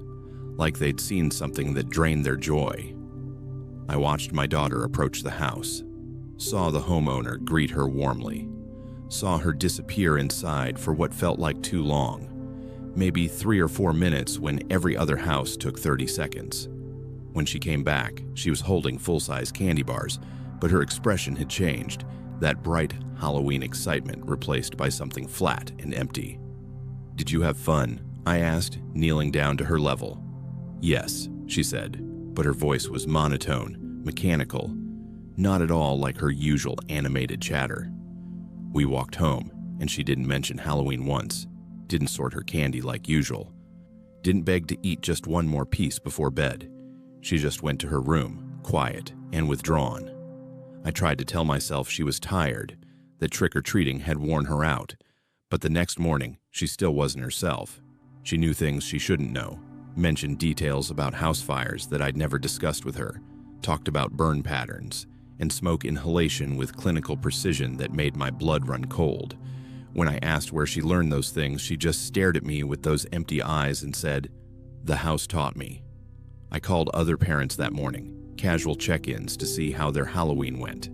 like they'd seen something that drained their joy. I watched my daughter approach the house, saw the homeowner greet her warmly, saw her disappear inside for what felt like too long, maybe 3 or 4 minutes when every other house took 30 seconds. When she came back, she was holding full-size candy bars, but her expression had changed, that bright Halloween excitement replaced by something flat and empty. "Did you have fun?" I asked, kneeling down to her level. "Yes," she said, but her voice was monotone, mechanical, not at all like her usual animated chatter. We walked home, and she didn't mention Halloween once, didn't sort her candy like usual, didn't beg to eat just one more piece before bed. She just went to her room, quiet and withdrawn. I tried to tell myself she was tired, that trick-or-treating had worn her out, but the next morning, she still wasn't herself. She knew things she shouldn't know, mentioned details about house fires that I'd never discussed with her, talked about burn patterns, and smoke inhalation with clinical precision that made my blood run cold. When I asked where she learned those things, she just stared at me with those empty eyes and said, "The house taught me." I called other parents that morning, casual check-ins to see how their Halloween went.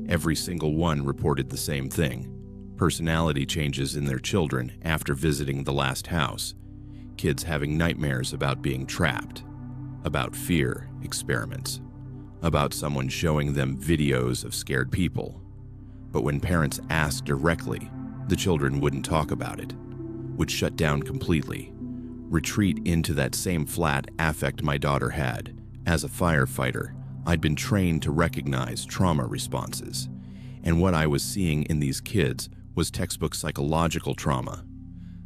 Every single one reported the same thing: personality changes in their children after visiting the last house, kids having nightmares about being trapped, about fear experiments, about someone showing them videos of scared people. But when parents asked directly, the children wouldn't talk about it, would shut down completely, retreat into that same flat affect my daughter had. As a firefighter, I'd been trained to recognize trauma responses, and what I was seeing in these kids was textbook psychological trauma.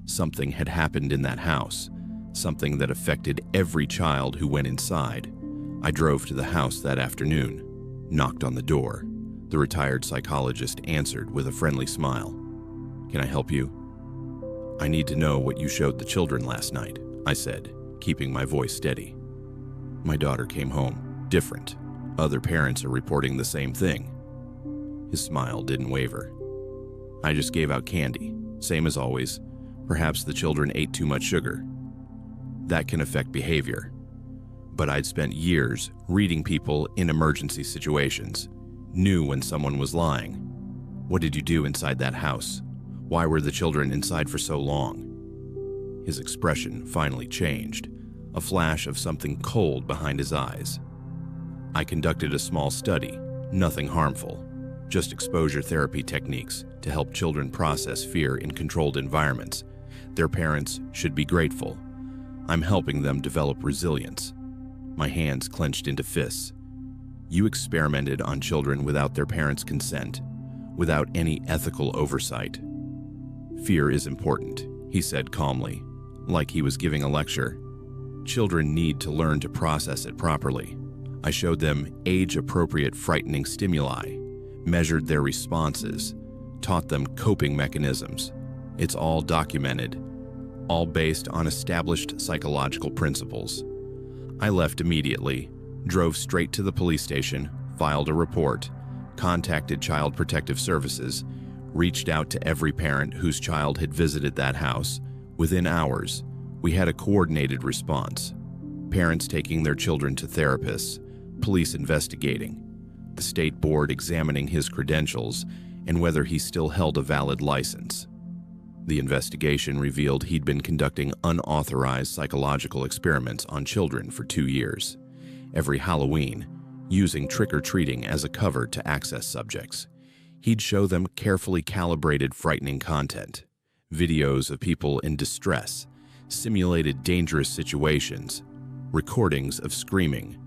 Something had happened in that house, something that affected every child who went inside. I drove to the house that afternoon, knocked on the door. The retired psychologist answered with a friendly smile. "Can I help you?" "I need to know what you showed the children last night," I said, keeping my voice steady. "My daughter came home different. Other parents are reporting the same thing." His smile didn't waver. "I just gave out candy, same as always. Perhaps the children ate too much sugar. That can affect behavior. But I'd spent years reading people in emergency situations, knew when someone was lying. What did you do inside that house? Why were the children inside for so long?" His expression finally changed, a flash of something cold behind his eyes. "I conducted a small study, nothing harmful, just exposure therapy techniques to help children process fear in controlled environments. Their parents should be grateful. I'm helping them develop resilience." My hands clenched into fists. "You experimented on children without their parents' consent, without any ethical oversight." "Fear is important," he said calmly, like he was giving a lecture. "Children need to learn to process it properly. I showed them age-appropriate frightening stimuli, measured their responses, taught them coping mechanisms. It's all documented, all based on established psychological principles." I left immediately, drove straight to the police station, filed a report, contacted Child Protective Services, reached out to every parent whose child had visited that house. Within hours, we had a coordinated response. Parents taking their children to therapists, police investigating, the state board examining his credentials and whether he still held a valid license. The investigation revealed he'd been conducting unauthorized psychological experiments on children for 2 years, every Halloween, using trick-or-treating as a cover to access subjects. He'd show them carefully calibrated frightening content, videos of people in distress, simulated dangerous situations, recordings of screaming,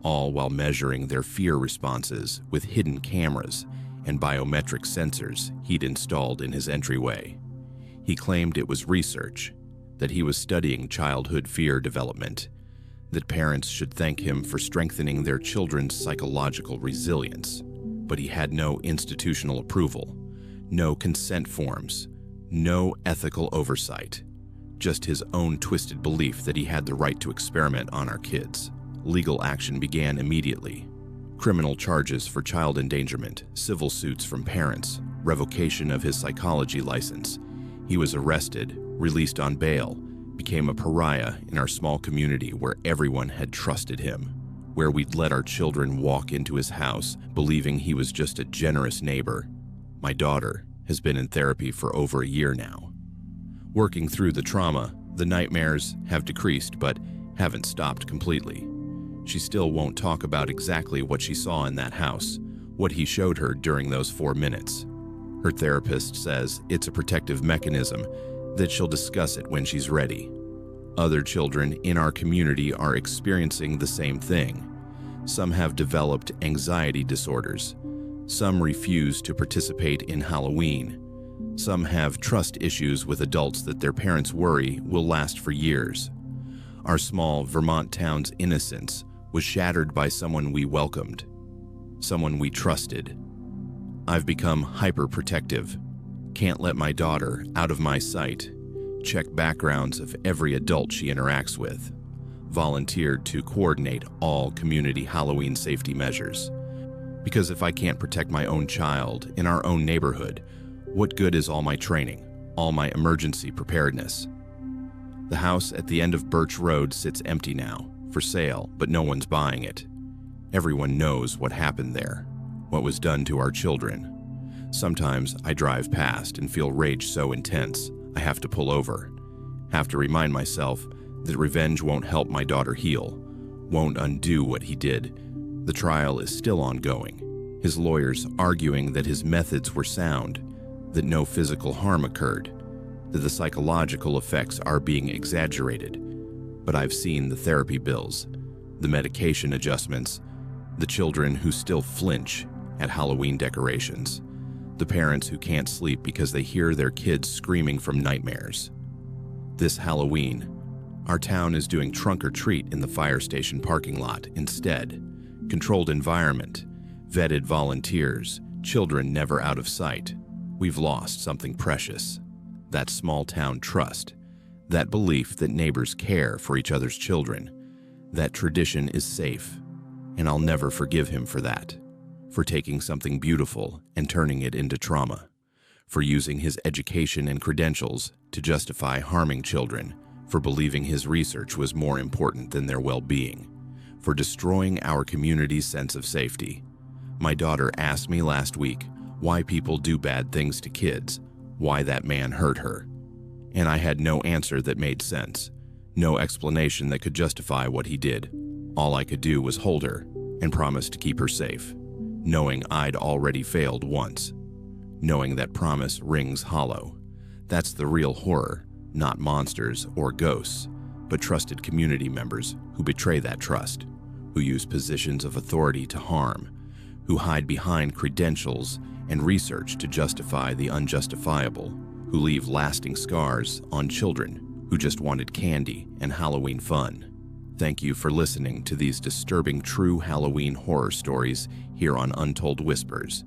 all while measuring their fear responses with hidden cameras and biometric sensors he'd installed in his entryway. He claimed it was research, that he was studying childhood fear development, that parents should thank him for strengthening their children's psychological resilience. But he had no institutional approval, no consent forms, no ethical oversight, just his own twisted belief that he had the right to experiment on our kids. Legal action began immediately. Criminal charges for child endangerment, civil suits from parents, revocation of his psychology license. He was arrested, released on bail, became a pariah in our small community where everyone had trusted him, where we'd let our children walk into his house believing he was just a generous neighbor. My daughter has been in therapy for over a year now. Working through the trauma, the nightmares have decreased but haven't stopped completely. She still won't talk about exactly what she saw in that house, what he showed her during those 4 minutes. Her therapist says it's a protective mechanism, that she'll discuss it when she's ready. Other children in our community are experiencing the same thing. Some have developed anxiety disorders. Some refuse to participate in Halloween. Some have trust issues with adults that their parents worry will last for years. Our small Vermont town's innocence was shattered by someone we welcomed, someone we trusted. I've become hyper-protective, can't let my daughter out of my sight, check backgrounds of every adult she interacts with, volunteered to coordinate all community Halloween safety measures. Because if I can't protect my own child in our own neighborhood, what good is all my training, all my emergency preparedness? The house at the end of Birch Road sits empty now, for sale, but no one's buying it. Everyone knows what happened there, what was done to our children. Sometimes I drive past and feel rage so intense, I have to pull over. Have to remind myself that revenge won't help my daughter heal, won't undo what he did. The trial is still ongoing. His lawyers arguing that his methods were sound, that no physical harm occurred, that the psychological effects are being exaggerated. But I've seen the therapy bills, the medication adjustments, the children who still flinch at Halloween decorations, the parents who can't sleep because they hear their kids screaming from nightmares. This Halloween, our town is doing trunk or treat in the fire station parking lot instead. Controlled environment, vetted volunteers, children never out of sight. We've lost something precious. That small town trust, that belief that neighbors care for each other's children, that tradition is safe, and I'll never forgive him for that, for taking something beautiful and turning it into trauma, for using his education and credentials to justify harming children, for believing his research was more important than their well-being, for destroying our community's sense of safety. My daughter asked me last week why people do bad things to kids, why that man hurt her. And I had no answer that made sense, no explanation that could justify what he did. All I could do was hold her and promise to keep her safe, knowing I'd already failed once, knowing that promise rings hollow. That's the real horror, not monsters or ghosts, but trusted community members who betray that trust, who use positions of authority to harm, who hide behind credentials and research to justify the unjustifiable, who leave lasting scars on children who just wanted candy and Halloween fun. Thank you for listening to these disturbing true Halloween horror stories here on Untold Whispers.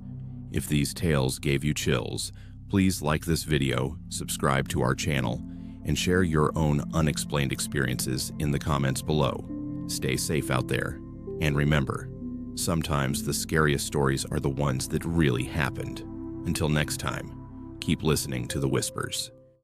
If these tales gave you chills, please like this video, subscribe to our channel, and share your own unexplained experiences in the comments below. Stay safe out there, and remember, sometimes the scariest stories are the ones that really happened. Until next time, keep listening to the whispers.